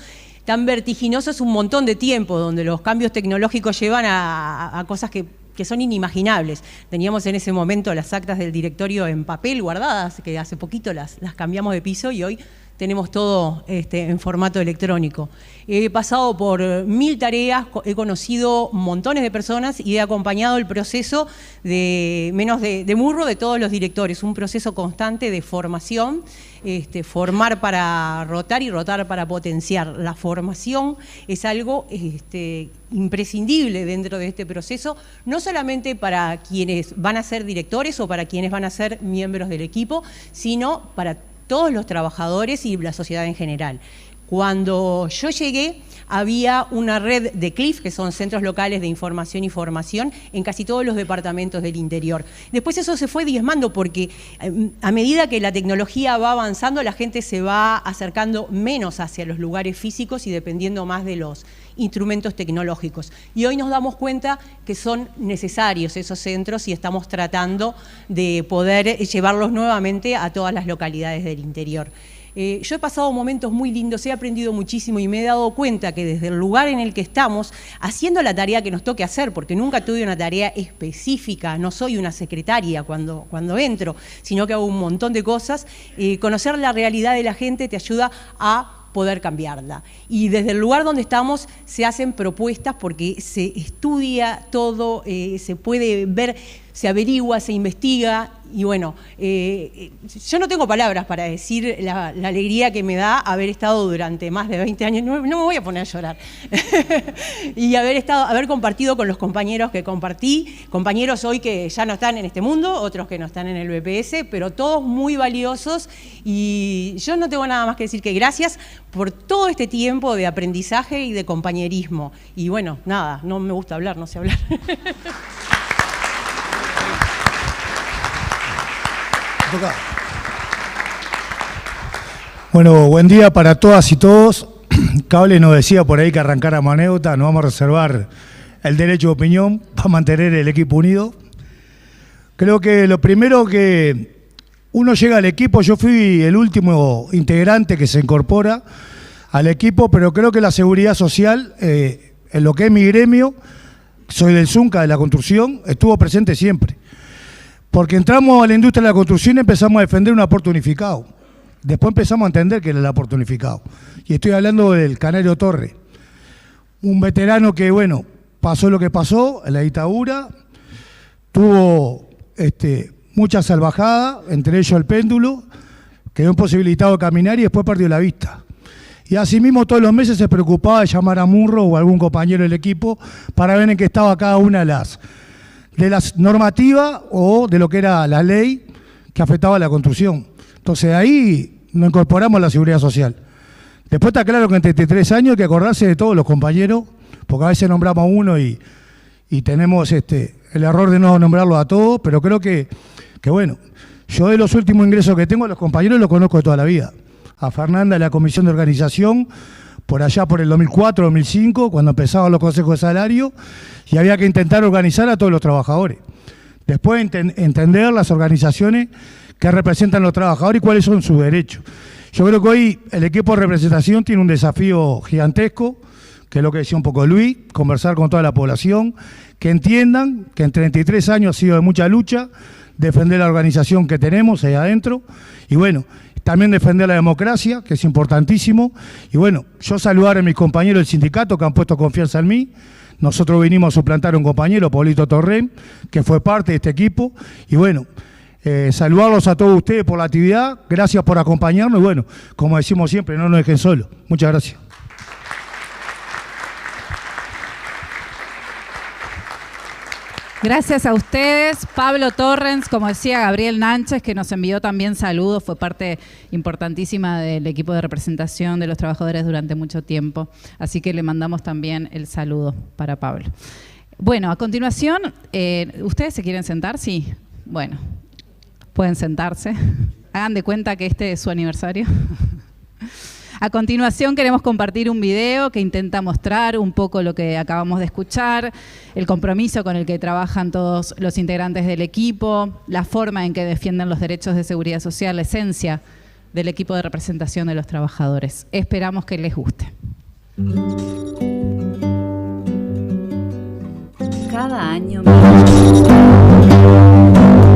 tan vertiginoso es un montón de tiempo, donde los cambios tecnológicos llevan a cosas que son inimaginables. Teníamos en ese momento las actas del directorio en papel guardadas, que hace poquito las cambiamos de piso y hoy tenemos todo en formato electrónico. He pasado por 1000 tareas, he conocido montones de personas y he acompañado el proceso de Murro de todos los directores, un proceso constante de formación, formar para rotar y rotar para potenciar. La formación es algo imprescindible dentro de este proceso, no solamente para quienes van a ser directores o para quienes van a ser miembros del equipo, sino para todos los trabajadores y la sociedad en general. Cuando yo llegué, había una red de CLIF, que son centros locales de información y formación, en casi todos los departamentos del interior. Después eso se fue diezmando porque a medida que la tecnología va avanzando, la gente se va acercando menos hacia los lugares físicos y dependiendo más de los instrumentos tecnológicos. Y hoy nos damos cuenta que son necesarios esos centros y estamos tratando de poder llevarlos nuevamente a todas las localidades del interior. Yo he pasado momentos muy lindos, he aprendido muchísimo y me he dado cuenta que desde el lugar en el que estamos, haciendo la tarea que nos toque hacer, porque nunca tuve una tarea específica, no soy una secretaria cuando entro, sino que hago un montón de cosas, conocer la realidad de la gente te ayuda a poder cambiarla. Y desde el lugar donde estamos se hacen propuestas porque se estudia todo, se puede ver, se averigua, se investiga y bueno, yo no tengo palabras para decir la alegría que me da haber estado durante más de 20 años, no me voy a poner a llorar, y haber compartido con los compañeros que compartí, compañeros hoy que ya no están en este mundo, otros que no están en el BPS, pero todos muy valiosos y yo no tengo nada más que decir que gracias por todo este tiempo de aprendizaje y de compañerismo. Y bueno, nada, no me gusta hablar, no sé hablar. Bueno, buen día para todas y todos. Cable nos decía por ahí que arrancáramos anécdota, nos vamos a reservar el derecho de opinión para mantener el equipo unido. Creo que lo primero que uno llega al equipo, yo fui el último integrante que se incorpora al equipo, pero creo que la seguridad social, en lo que es mi gremio, soy del Zunca de la construcción, estuvo presente siempre. Porque entramos a la industria de la construcción y empezamos a defender un aporte unificado. Después empezamos a entender que era el aporte unificado. Y estoy hablando del Canario Torre. Un veterano que, bueno, pasó lo que pasó en la dictadura, tuvo mucha salvajada, entre ellos el péndulo, quedó imposibilitado de caminar y después perdió la vista. Y asimismo todos los meses se preocupaba de llamar a Murro o a algún compañero del equipo para ver en qué estaba cada una de las normativas o de lo que era la ley que afectaba a la construcción. Entonces ahí nos incorporamos a la seguridad social. Después está claro que en 33 años hay que acordarse de todos los compañeros, porque a veces nombramos a uno y tenemos el error de no nombrarlo a todos, pero creo que bueno, yo de los últimos ingresos que tengo a los compañeros los conozco de toda la vida. A Fernanda de la Comisión de Organización, por allá por el 2004, 2005, cuando empezaban los consejos de salario, y había que intentar organizar a todos los trabajadores. Después entender las organizaciones que representan a los trabajadores y cuáles son sus derechos. Yo creo que hoy el equipo de representación tiene un desafío gigantesco, que es lo que decía un poco Luis, conversar con toda la población, que entiendan que en 33 años ha sido de mucha lucha, defender la organización que tenemos ahí adentro, y bueno, también defender la democracia, que es importantísimo. Y bueno, yo saludar a mis compañeros del sindicato que han puesto confianza en mí. Nosotros vinimos a suplantar a un compañero, Paulito Torrén, que fue parte de este equipo. Y bueno, saludarlos a todos ustedes por la actividad. Gracias por acompañarnos. Y bueno, como decimos siempre, no nos dejen solos. Muchas gracias. Gracias a ustedes. Pablo Torrens, como decía Gabriel Nánchez, que nos envió también saludos, fue parte importantísima del equipo de representación de los trabajadores durante mucho tiempo. Así que le mandamos también el saludo para Pablo. Bueno, a continuación, ¿ustedes se quieren sentar? Sí. Bueno, pueden sentarse. Hagan de cuenta que este es su aniversario. A continuación queremos compartir un video que intenta mostrar un poco lo que acabamos de escuchar, el compromiso con el que trabajan todos los integrantes del equipo, la forma en que defienden los derechos de seguridad social, la esencia del equipo de representación de los trabajadores. Esperamos que les guste. Cada año que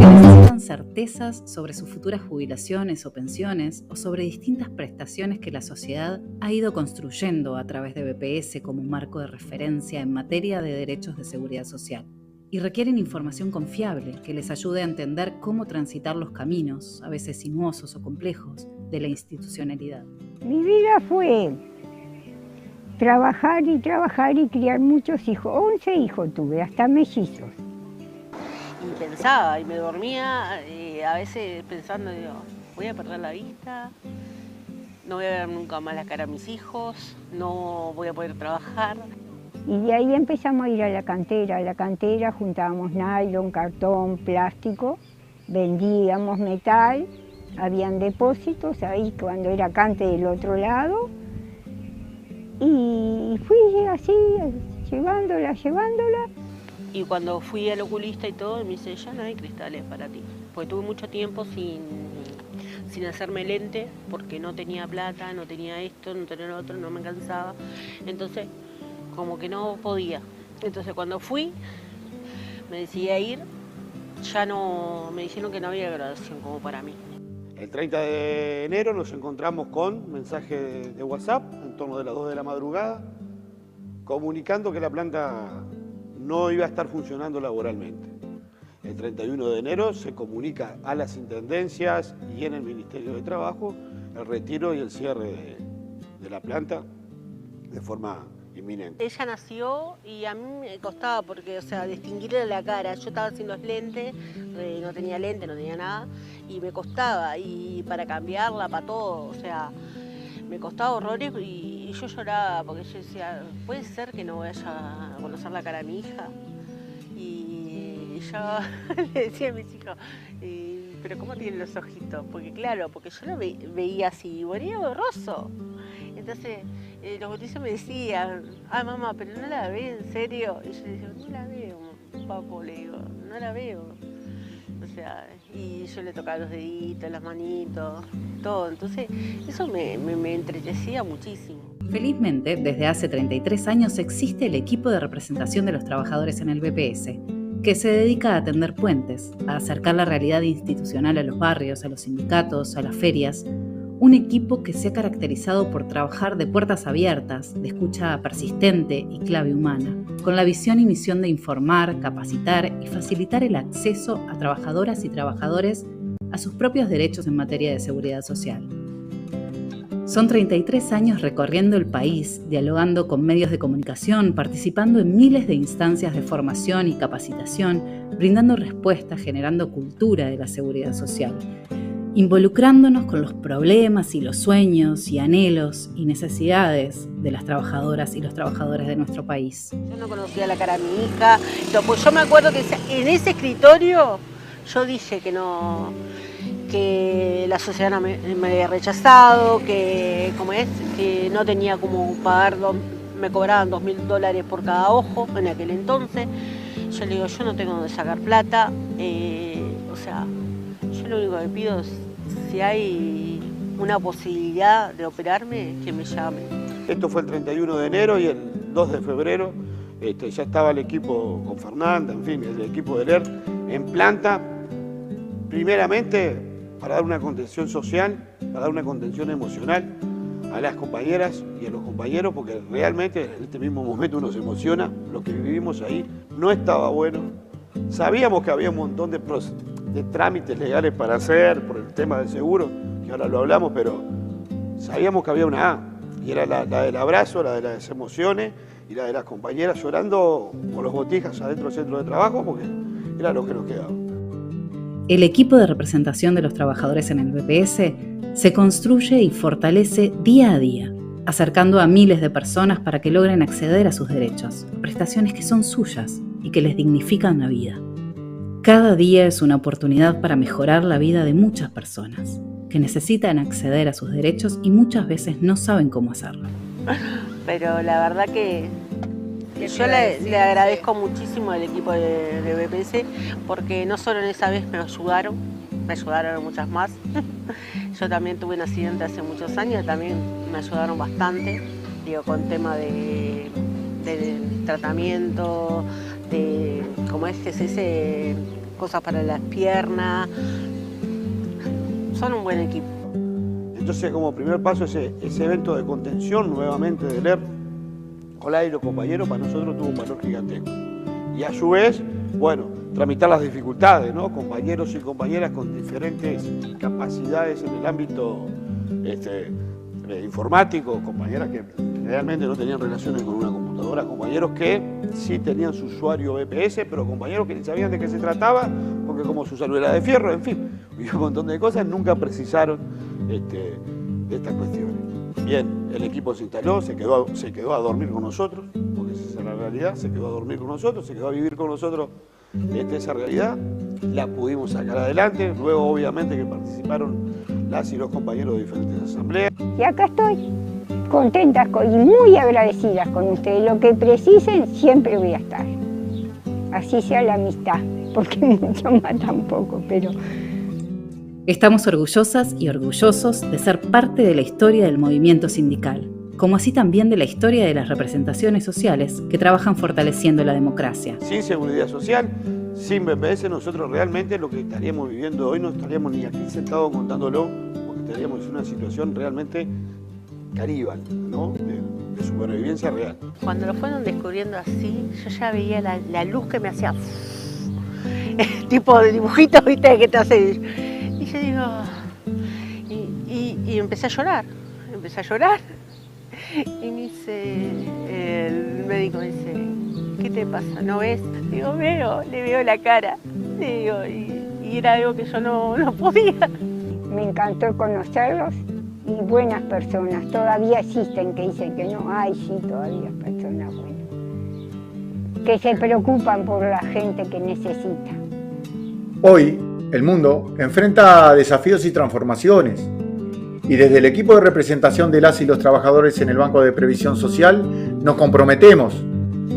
necesitan incertezas sobre sus futuras jubilaciones o pensiones o sobre distintas prestaciones que la sociedad ha ido construyendo a través de BPS como un marco de referencia en materia de derechos de seguridad social. Y requieren información confiable que les ayude a entender cómo transitar los caminos, a veces sinuosos o complejos, de la institucionalidad. Mi vida fue trabajar y criar muchos hijos. 11 hijos tuve, hasta mellizos. Y pensaba, y me dormía, a veces pensando, digo, voy a perder la vista, no voy a ver nunca más la cara a mis hijos, no voy a poder trabajar. Y de ahí empezamos a ir a la cantera. A la cantera juntábamos nylon, cartón, plástico, vendíamos metal, habían depósitos ahí cuando era cante del otro lado. Y fui así, llevándola. Y cuando fui al oculista y todo, me dice, ya no hay cristales para ti. Porque tuve mucho tiempo sin hacerme lente, porque no tenía plata, no tenía esto, no tenía lo otro, no me alcanzaba. Entonces, como que no podía. Entonces cuando fui, me decidí a ir, ya no, me dijeron que no había graduación como para mí. El 30 de enero nos encontramos con mensaje de WhatsApp, en torno de las 2 de la madrugada, comunicando que la planta no iba a estar funcionando laboralmente. El 31 de enero se comunica a las intendencias y en el Ministerio de Trabajo el retiro y el cierre de la planta de forma inminente. Ella nació y a mí me costaba porque, o sea, distinguirle la cara. Yo estaba sin los lentes, no tenía lente, no tenía nada, y me costaba, y para cambiarla, para todo, o sea, me costaba horrores y yo lloraba porque yo decía, puede ser que no vaya a conocer la cara de mi hija. Y yo le decía a mis hijos, pero ¿cómo tienen los ojitos? Porque claro, porque yo lo veía así, bonito, borroso. Entonces, los bautizos me decían, mamá, pero no la ve, ¿en serio? Y yo le decía, no la veo, papo, le digo, no la veo. O sea, y yo le tocaba los deditos, las manitos, todo. Entonces, eso me entretecía muchísimo. Felizmente, desde hace 33 años existe el equipo de representación de los trabajadores en el BPS, que se dedica a tender puentes, a acercar la realidad institucional a los barrios, a los sindicatos, a las ferias. Un equipo que se ha caracterizado por trabajar de puertas abiertas, de escucha persistente y clave humana, con la visión y misión de informar, capacitar y facilitar el acceso a trabajadoras y trabajadores a sus propios derechos en materia de seguridad social. Son 33 años recorriendo el país, dialogando con medios de comunicación, participando en miles de instancias de formación y capacitación, brindando respuestas, generando cultura de la seguridad social, involucrándonos con los problemas y los sueños y anhelos y necesidades de las trabajadoras y los trabajadores de nuestro país. Yo no conocía la cara de mi hija, pues yo me acuerdo que en ese escritorio yo dije que no, que la sociedad no me había rechazado, que no tenía como pagar, me cobraban $2.000 por cada ojo en aquel entonces. Yo le digo, yo no tengo donde sacar plata, o sea, yo lo único que pido es, si hay una posibilidad de operarme, que me llamen. Esto fue el 31 de enero y el 2 de febrero ya estaba el equipo con Fernanda, en fin, el equipo del ERT en planta, primeramente para dar una contención social, para dar una contención emocional a las compañeras y a los compañeros, porque realmente en este mismo momento uno se emociona, lo que vivimos ahí no estaba bueno. Sabíamos que había un montón de trámites legales para hacer por el tema del seguro, que ahora lo hablamos, pero sabíamos que había una A, y era la del abrazo, la de las emociones y la de las compañeras llorando con los botijas adentro del centro de trabajo, porque era lo que nos quedaba. El equipo de representación de los trabajadores en el BPS se construye y fortalece día a día, acercando a miles de personas para que logren acceder a sus derechos, prestaciones que son suyas y que les dignifican la vida. Cada día es una oportunidad para mejorar la vida de muchas personas que necesitan acceder a sus derechos y muchas veces no saben cómo hacerlo. Pero la verdad que yo le agradezco muchísimo al equipo de BPS, porque no solo en esa vez me ayudaron muchas más. Yo también tuve un accidente hace muchos años, también me ayudaron bastante, con tema del tratamiento, de cómo es que se dice, cosas para las piernas. Son un buen equipo. Entonces, como primer paso, ese evento de contención nuevamente de LER con la y los compañeros, para nosotros tuvo un valor gigantesco. Y a su vez, bueno, tramitar las dificultades, ¿no? Compañeros y compañeras con diferentes capacidades en el ámbito informático, compañeras que realmente no tenían relaciones con una computadora, compañeros que sí tenían su usuario BPS, pero compañeros que ni sabían de qué se trataba, porque como su salud era de fierro, en fin, y un montón de cosas, nunca precisaron de estas cuestiones. Bien, el equipo se instaló, se quedó a dormir con nosotros, porque esa es la realidad, se quedó a dormir con nosotros, se quedó a vivir con nosotros esa realidad, la pudimos sacar adelante, luego obviamente que participaron las y los compañeros de diferentes asambleas. Y acá estoy, contentas y muy agradecidas con ustedes, lo que precisen siempre voy a estar, así sea la amistad, porque mucho más tampoco, pero... Estamos orgullosas y orgullosos de ser parte de la historia del movimiento sindical, como así también de la historia de las representaciones sociales que trabajan fortaleciendo la democracia. Sin seguridad social, sin BPS, nosotros realmente lo que estaríamos viviendo hoy no estaríamos ni aquí sentados contándolo, porque estaríamos en una situación realmente caníbal, ¿no? de supervivencia real. Cuando lo fueron descubriendo así, yo ya veía la luz que me hacía tipo de dibujitos, ¿viste? Que te hace... Y yo digo... Y empecé a llorar, Y me dice, el médico me dice, ¿qué te pasa? ¿No ves? Digo, le veo la cara. Digo, y era algo que yo no podía. Me encantó conocerlos y buenas personas. Todavía existen que dicen que no. Ay, sí, todavía personas buenas. Que se preocupan por la gente que necesita. Hoy, el mundo enfrenta desafíos y transformaciones. Y desde el equipo de representación de las y los trabajadores en el Banco de Previsión Social nos comprometemos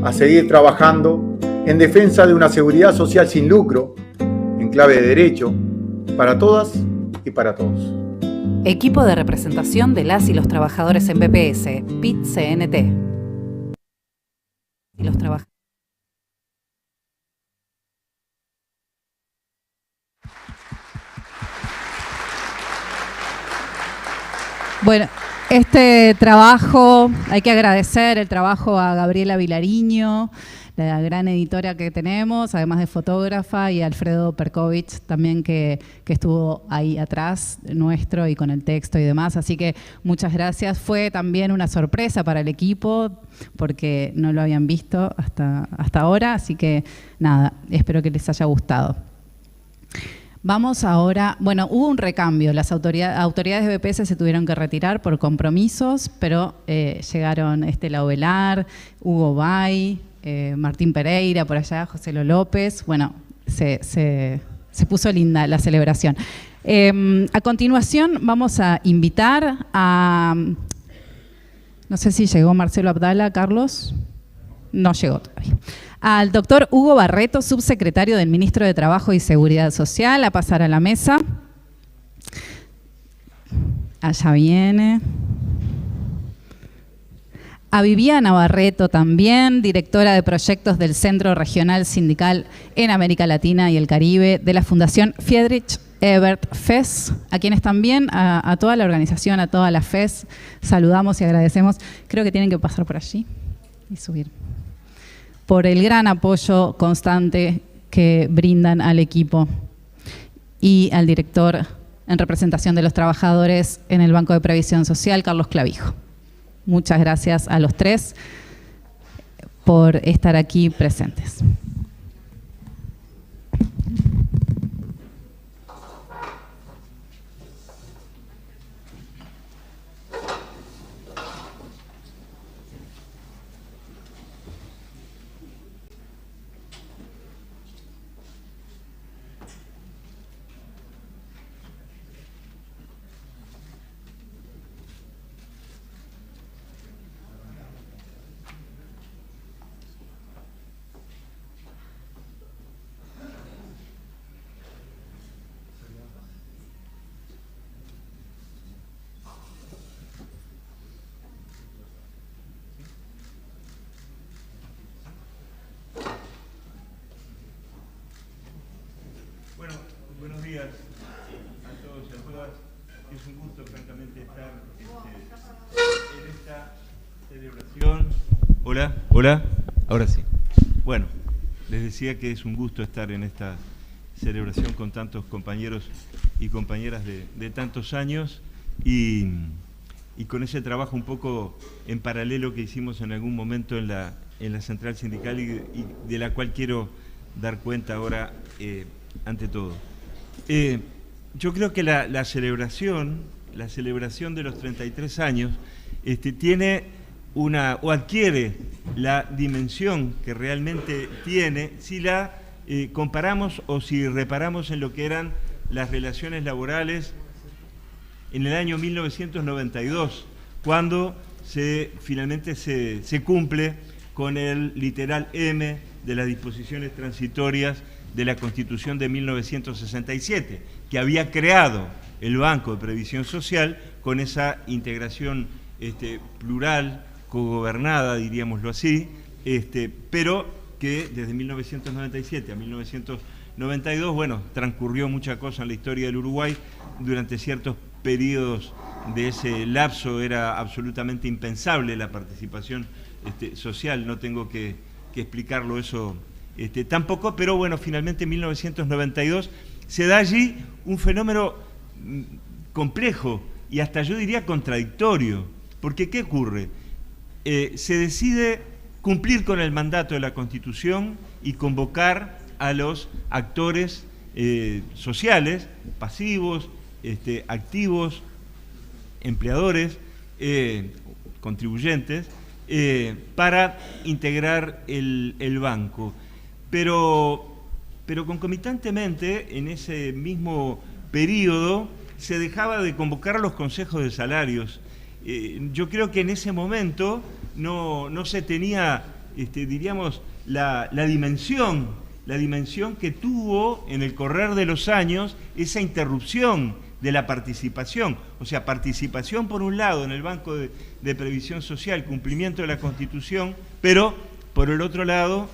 a seguir trabajando en defensa de una seguridad social sin lucro, en clave de derecho, para todas y para todos. Equipo de representación de las y los trabajadores en BPS, PIT-CNT. Y los trabajadores. Bueno, este trabajo, hay que agradecer el trabajo a Gabriela Vilariño, la gran editora que tenemos, además de fotógrafa, y a Alfredo Perkovich también que estuvo ahí atrás nuestro y con el texto y demás. Así que muchas gracias. Fue también una sorpresa para el equipo porque no lo habían visto hasta ahora, así que nada, espero que les haya gustado. Vamos ahora, bueno, hubo un recambio, las autoridades de BPS se tuvieron que retirar por compromisos, pero llegaron Estela Ovelar, Hugo Bay, Martín Pereira por allá, José Lo López, bueno, se puso linda la celebración. A continuación vamos a invitar a, no sé si llegó Marcelo Abdala, Carlos, no llegó todavía. Al doctor Hugo Barreto, subsecretario del Ministro de Trabajo y Seguridad Social, a pasar a la mesa. Allá viene. A Viviana Barreto también, directora de proyectos del Centro Regional Sindical en América Latina y el Caribe de la Fundación Friedrich Ebert FES, a quienes también, a toda la organización, a toda la FES, saludamos y agradecemos. Creo que tienen que pasar por allí y subir. Por el gran apoyo constante que brindan al equipo y al director en representación de los trabajadores en el Banco de Previsión Social, Carlos Clavijo. Muchas gracias a los tres por estar aquí presentes. Bueno, buenos días a todos y a todas. Es un gusto, francamente, estar en esta celebración. Hola, ahora sí. Bueno, les decía que es un gusto estar en esta celebración con tantos compañeros y compañeras de tantos años y con ese trabajo un poco en paralelo que hicimos en algún momento en la central sindical y de la cual quiero dar cuenta ahora ante todo. Yo creo que la celebración de los 33 años tiene o adquiere la dimensión que realmente tiene si la comparamos o si reparamos en lo que eran las relaciones laborales en el año 1992, cuando finalmente se cumple con el literal M de las disposiciones transitorias de la Constitución de 1967, que había creado el Banco de Previsión Social con esa integración plural, cogobernada, diríamoslo así, pero que desde 1997 a 1992, bueno, transcurrió mucha cosa en la historia del Uruguay. Durante ciertos periodos de ese lapso era absolutamente impensable la participación social, no tengo que explicarlo eso tampoco, pero bueno, finalmente en 1992 se da allí un fenómeno complejo y hasta yo diría contradictorio, porque ¿qué ocurre? Se decide cumplir con el mandato de la Constitución y convocar a los actores sociales, pasivos, activos, empleadores, contribuyentes, para integrar el banco. Pero concomitantemente, en ese mismo periodo, se dejaba de convocar a los consejos de salarios. Yo creo que en ese momento no se tenía, diríamos, la dimensión que tuvo en el correr de los años esa interrupción de la participación. O sea, participación por un lado en el Banco de Previsión Social, cumplimiento de la Constitución, pero por el otro lado,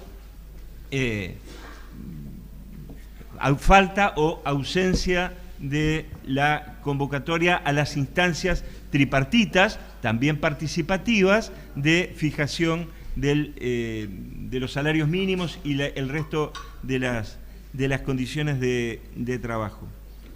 falta o ausencia de la convocatoria a las instancias tripartitas, también participativas, de fijación de los salarios mínimos y el resto de las condiciones de trabajo.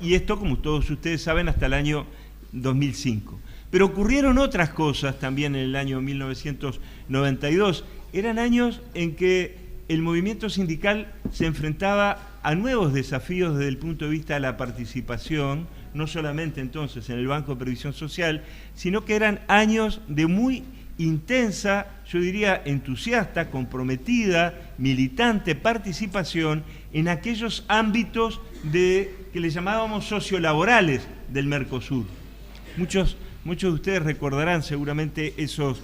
Y esto, como todos ustedes saben, hasta el año 2005. Pero ocurrieron otras cosas también en el año 1992. Eran años en que el movimiento sindical se enfrentaba a nuevos desafíos desde el punto de vista de la participación, no solamente entonces en el Banco de Previsión Social, sino que eran años de muy intensa, yo diría entusiasta, comprometida, militante participación en aquellos ámbitos que le llamábamos sociolaborales del Mercosur. Muchos de ustedes recordarán seguramente esos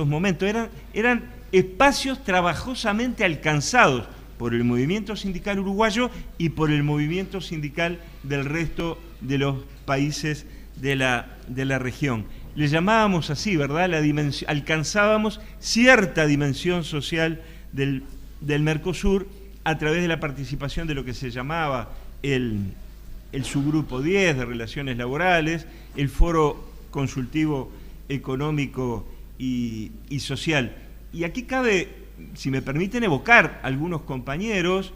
momentos. Eran espacios trabajosamente alcanzados por el movimiento sindical uruguayo y por el movimiento sindical del resto de los países de la región. Le llamábamos así, ¿verdad? Alcanzábamos cierta dimensión social del Mercosur a través de la participación de lo que se llamaba el subgrupo 10 de relaciones laborales, el foro consultivo económico y social. Y aquí cabe, si me permiten, evocar a algunos compañeros.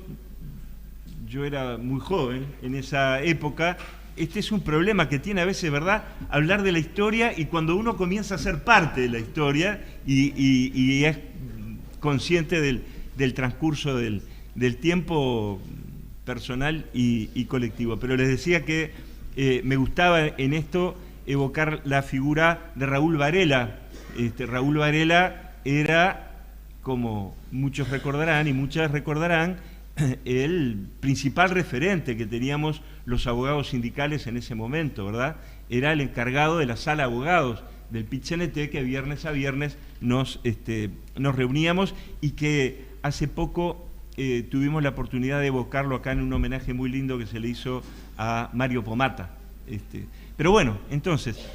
Yo era muy joven en esa época. Este es un problema que tiene a veces, ¿verdad?, hablar de la historia, y cuando uno comienza a ser parte de la historia y es consciente del transcurso del tiempo personal y colectivo. Pero les decía que me gustaba en esto evocar la figura de Raúl Varela. Raúl Varela era, como muchos recordarán y muchas recordarán, el principal referente que teníamos los abogados sindicales en ese momento, ¿verdad? Era el encargado de la sala de abogados del PIT-CNT, que viernes a viernes nos reuníamos, y que hace poco tuvimos la oportunidad de evocarlo acá en un homenaje muy lindo que se le hizo a Mario Pomata. Pero bueno, entonces,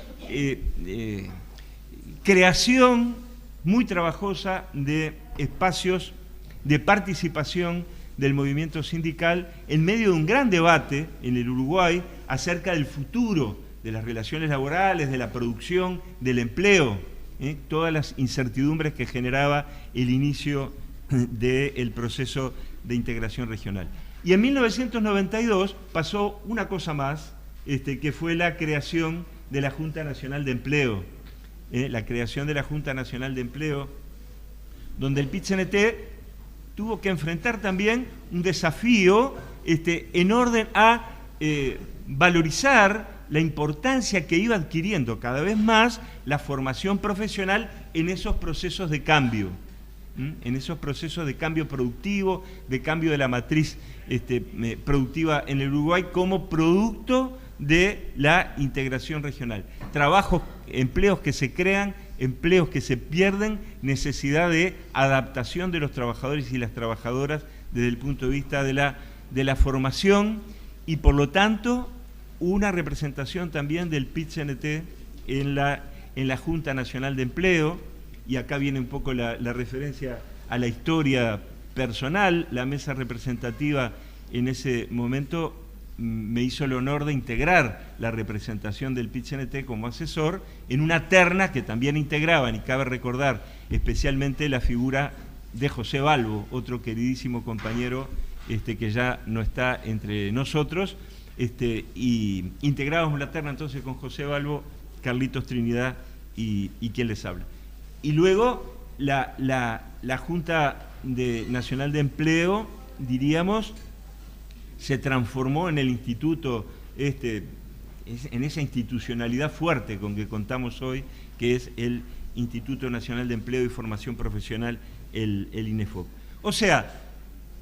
creación muy trabajosa de espacios de participación del movimiento sindical en medio de un gran debate en el Uruguay acerca del futuro de las relaciones laborales, de la producción, del empleo, todas las incertidumbres que generaba el inicio del proceso de integración regional. Y en 1992 pasó una cosa más, que fue la creación de la Junta Nacional de Empleo, la creación de la Junta Nacional de Empleo, donde el PIT-CNT tuvo que enfrentar también un desafío en orden a valorizar la importancia que iba adquiriendo cada vez más la formación profesional en esos procesos de cambio, en esos procesos de cambio productivo, de cambio de la matriz productiva en el Uruguay como producto de la integración regional. Trabajos, empleos que se crean, empleos que se pierden, necesidad de adaptación de los trabajadores y las trabajadoras desde el punto de vista de la formación y por lo tanto una representación también del PIT-CNT en la Junta Nacional de Empleo, y acá viene un poco la referencia a la historia personal. La mesa representativa en ese momento me hizo el honor de integrar la representación del PIT-CNT como asesor en una terna que también integraban, y cabe recordar especialmente la figura de José Balbo, otro queridísimo compañero que ya no está entre nosotros, y integrábamos la terna entonces con José Balbo, Carlitos Trinidad y quien les habla. Y luego la Junta Nacional de Empleo, diríamos, se transformó en el instituto, en esa institucionalidad fuerte con que contamos hoy, que es el Instituto Nacional de Empleo y Formación Profesional, el INEFOP. O sea,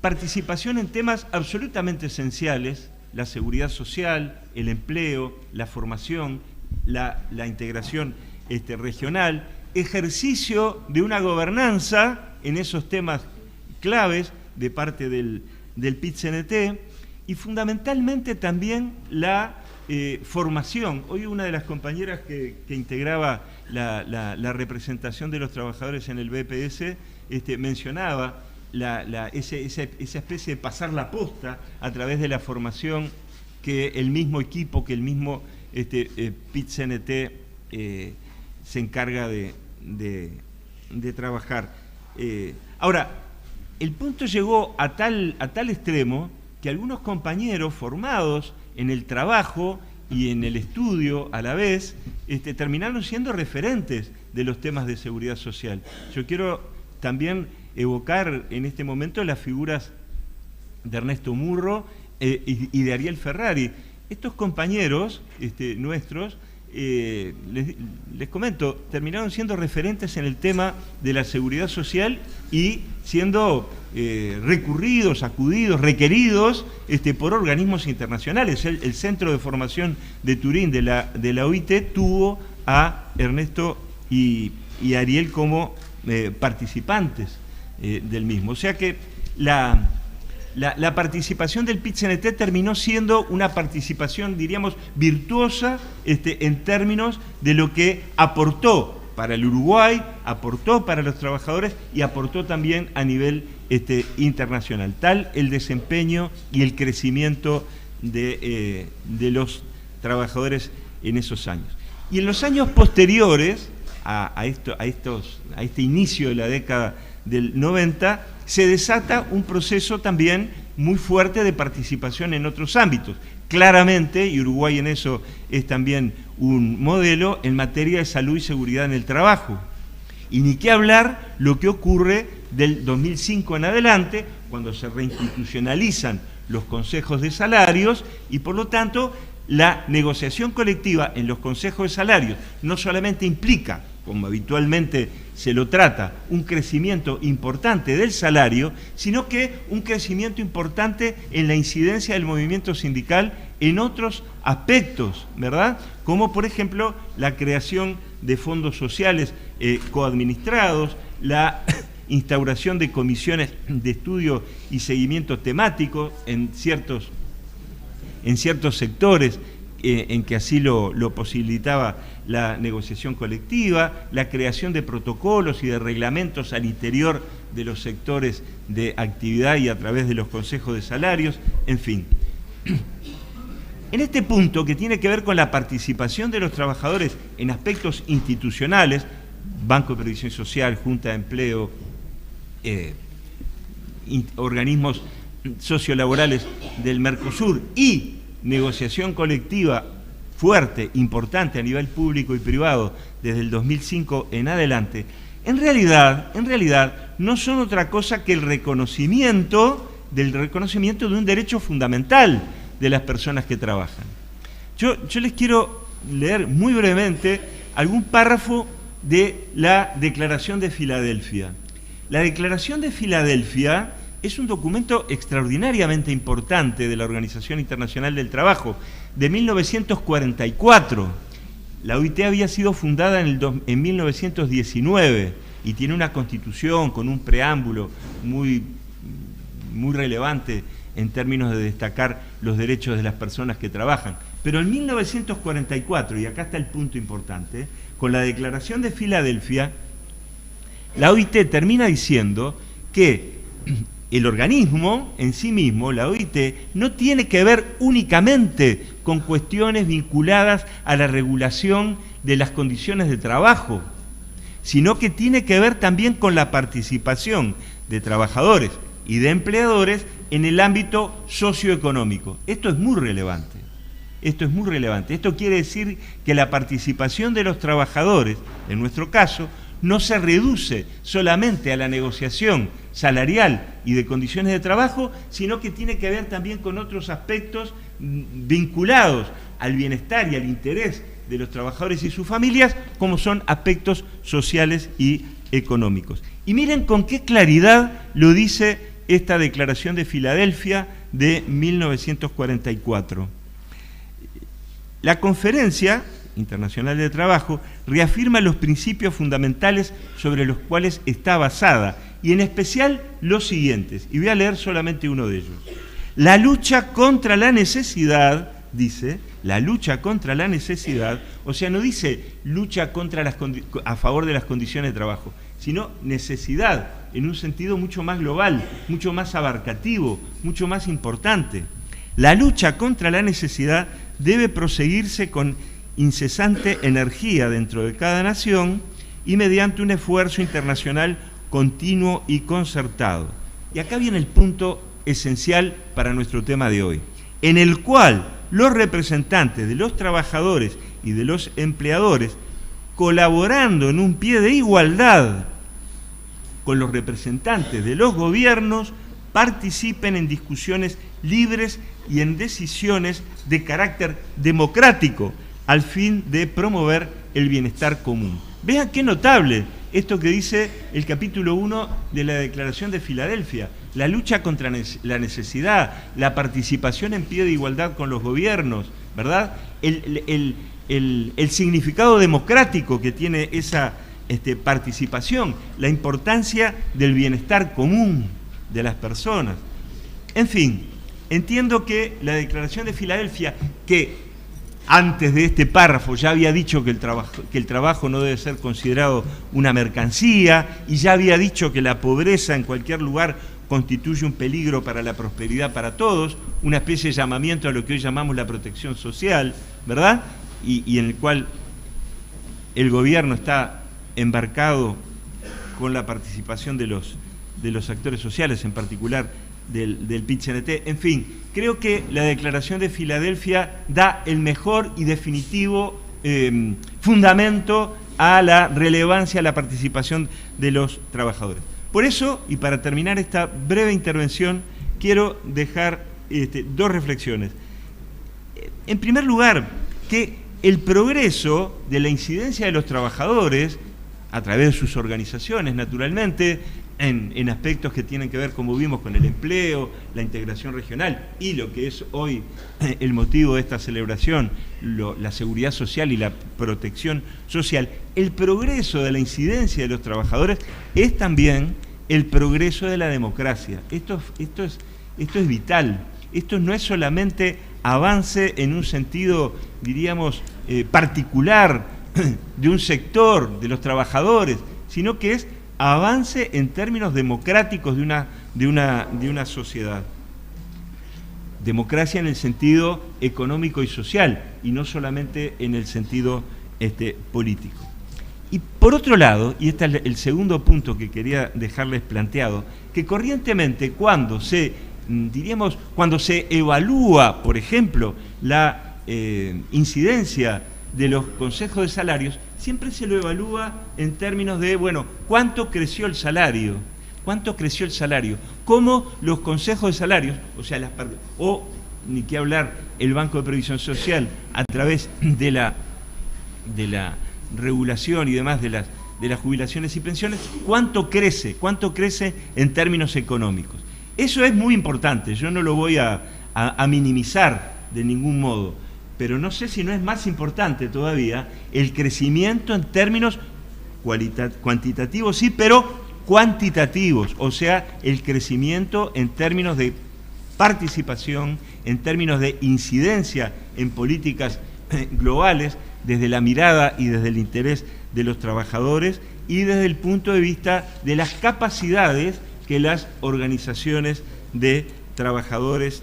participación en temas absolutamente esenciales: la seguridad social, el empleo, la formación, la integración regional, ejercicio de una gobernanza en esos temas claves de parte del PIT-CNT, y fundamentalmente también la formación. Hoy una de las compañeras que integraba la representación de los trabajadores en el BPS mencionaba esa especie de pasar la posta a través de la formación que el mismo equipo, que el mismo PIT-CNT se encarga de trabajar. Ahora, el punto llegó a tal extremo que algunos compañeros formados en el trabajo y en el estudio a la vez, terminaron siendo referentes de los temas de seguridad social. Yo quiero también evocar en este momento las figuras de Ernesto Murro y de Ariel Ferrari. Estos compañeros nuestros, les comento, terminaron siendo referentes en el tema de la seguridad social y siendo recurridos, acudidos, requeridos por organismos internacionales. El Centro de Formación de Turín de la OIT tuvo a Ernesto y Ariel como participantes del mismo. O sea que la participación del PIT-CNT terminó siendo una participación, diríamos, virtuosa en términos de lo que aportó para el Uruguay, aportó para los trabajadores y aportó también a nivel internacional. Tal el desempeño y el crecimiento de los trabajadores en esos años. Y en los años posteriores a este inicio de la década del 90, se desata un proceso también muy fuerte de participación en otros ámbitos. Claramente, y Uruguay en eso es también un modelo, en materia de salud y seguridad en el trabajo. Y ni qué hablar lo que ocurre del 2005 en adelante, cuando se reinstitucionalizan los consejos de salarios y por lo tanto la negociación colectiva en los consejos de salarios no solamente implica, como habitualmente se lo trata, un crecimiento importante del salario, sino que un crecimiento importante en la incidencia del movimiento sindical en otros aspectos, ¿verdad? Como por ejemplo la creación de fondos sociales coadministrados, la instauración de comisiones de estudio y seguimiento temático en ciertos sectores en que así lo posibilitaba la negociación colectiva, la creación de protocolos y de reglamentos al interior de los sectores de actividad y a través de los consejos de salarios, en fin. En este punto, que tiene que ver con la participación de los trabajadores en aspectos institucionales, Banco de Previsión Social, Junta de Empleo, organismos sociolaborales del Mercosur y negociación colectiva fuerte, importante a nivel público y privado desde el 2005 en adelante, en realidad no son otra cosa que el reconocimiento de un derecho fundamental de las personas que trabajan. Yo les quiero leer muy brevemente algún párrafo de la Declaración de Filadelfia. La Declaración de Filadelfia es un documento extraordinariamente importante de la Organización Internacional del Trabajo, de 1944. La OIT había sido fundada en 1919 y tiene una constitución con un preámbulo muy relevante en términos de destacar los derechos de las personas que trabajan. Pero en 1944, y acá está el punto importante, con la Declaración de Filadelfia, la OIT termina diciendo que el organismo en sí mismo, la OIT, no tiene que ver únicamente con cuestiones vinculadas a la regulación de las condiciones de trabajo, sino que tiene que ver también con la participación de trabajadores y de empleadores en el ámbito socioeconómico. Esto es muy relevante. Esto quiere decir que la participación de los trabajadores, en nuestro caso, no se reduce solamente a la negociación salarial y de condiciones de trabajo, sino que tiene que ver también con otros aspectos vinculados al bienestar y al interés de los trabajadores y sus familias, como son aspectos sociales y económicos. Y miren con qué claridad lo dice esta Declaración de Filadelfia de 1944. La Conferencia Internacional de Trabajo reafirma los principios fundamentales sobre los cuales está basada, y en especial los siguientes, y voy a leer solamente uno de ellos. La lucha contra la necesidad, dice, la lucha contra la necesidad, o sea, no dice lucha a favor de las condiciones de trabajo, sino necesidad, en un sentido mucho más global, mucho más abarcativo, mucho más importante. La lucha contra la necesidad debe proseguirse con incesante energía dentro de cada nación y mediante un esfuerzo internacional continuo y concertado. Y acá viene el punto esencial para nuestro tema de hoy, en el cual los representantes de los trabajadores y de los empleadores, colaborando en un pie de igualdad con los representantes de los gobiernos, participen en discusiones libres y en decisiones de carácter democrático, al fin de promover el bienestar común. Vean qué notable esto que dice el capítulo 1 de la Declaración de Filadelfia, la lucha contra la necesidad, la participación en pie de igualdad con los gobiernos, ¿verdad? El significado democrático que tiene esa participación, la importancia del bienestar común de las personas. En fin, entiendo que la Declaración de Filadelfia, que antes de este párrafo ya había dicho que el trabajo no debe ser considerado una mercancía, y ya había dicho que la pobreza en cualquier lugar constituye un peligro para la prosperidad para todos, una especie de llamamiento a lo que hoy llamamos la protección social, ¿verdad? Y en el cual el gobierno está embarcado con la participación de los actores sociales, en particular del PIT-CNT. En fin, creo que la Declaración de Filadelfia da el mejor y definitivo fundamento a la relevancia, a la participación de los trabajadores. Por eso, y para terminar esta breve intervención, quiero dejar dos reflexiones. En primer lugar, que el progreso de la incidencia de los trabajadores, a través de sus organizaciones, naturalmente, en aspectos que tienen que ver, como vimos, con el empleo, la integración regional y lo que es hoy el motivo de esta celebración, la seguridad social y la protección social. El progreso de la incidencia de los trabajadores es también el progreso de la democracia. Esto es vital. Esto no es solamente avance en un sentido, diríamos, particular de un sector de los trabajadores, sino que es avance en términos democráticos de una sociedad. Democracia en el sentido económico y social, y no solamente en el sentido político. Y por otro lado, y este es el segundo punto que quería dejarles planteado, que corrientemente cuando se evalúa, por ejemplo, la incidencia de los consejos de salarios, siempre se lo evalúa en términos de, bueno, ¿cuánto creció el salario? ¿Cuánto creció el salario? ¿Cómo los consejos de salarios, o ni qué hablar, el Banco de Previsión Social, a través de la regulación y demás de las jubilaciones y pensiones, cuánto crece en términos económicos? Eso es muy importante, yo no lo voy a minimizar de ningún modo, pero no sé si no es más importante todavía el crecimiento en términos cuantitativos, sí, pero cuantitativos, o sea, el crecimiento en términos de participación, en términos de incidencia en políticas globales, desde la mirada y desde el interés de los trabajadores y desde el punto de vista de las capacidades que las organizaciones de trabajadores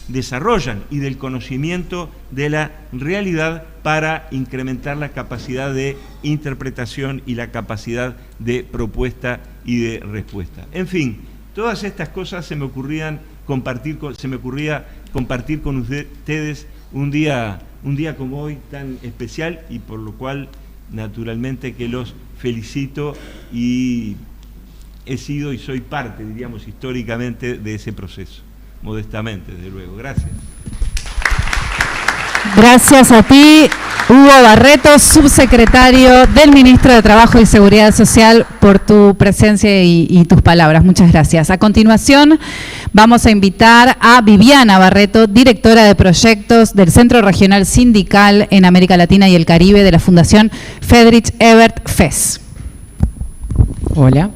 desarrollan y del conocimiento de la realidad para incrementar la capacidad de interpretación y la capacidad de propuesta y de respuesta. En fin, todas estas cosas se me ocurría compartir con ustedes un día como hoy tan especial, y por lo cual naturalmente que los felicito, y he sido y soy parte, diríamos, históricamente de ese proceso, modestamente, desde luego. Gracias. Gracias a ti, Hugo Barreto, subsecretario del Ministro de Trabajo y Seguridad Social, por tu presencia y tus palabras. Muchas gracias. A continuación, vamos a invitar a Viviana Barreto, directora de proyectos del Centro Regional Sindical en América Latina y el Caribe de la Fundación Friedrich Ebert FES. Hola.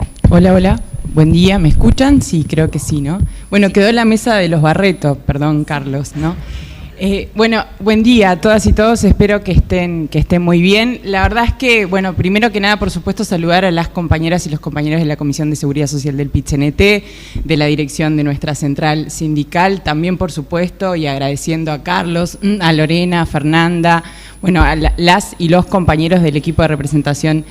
Buen día, ¿me escuchan? Sí, creo que sí, ¿no? Bueno, quedó la mesa de los Barreto, perdón, Carlos, ¿no? Bueno, buen día a todas y todos, espero que estén muy bien. La verdad es que, bueno, primero que nada, por supuesto, saludar a las compañeras y los compañeros de la Comisión de Seguridad Social del PIT-CNT, de la dirección de nuestra central sindical, también, por supuesto, y agradeciendo a Carlos, a Lorena, a Fernanda, bueno, a las y los compañeros del equipo de representación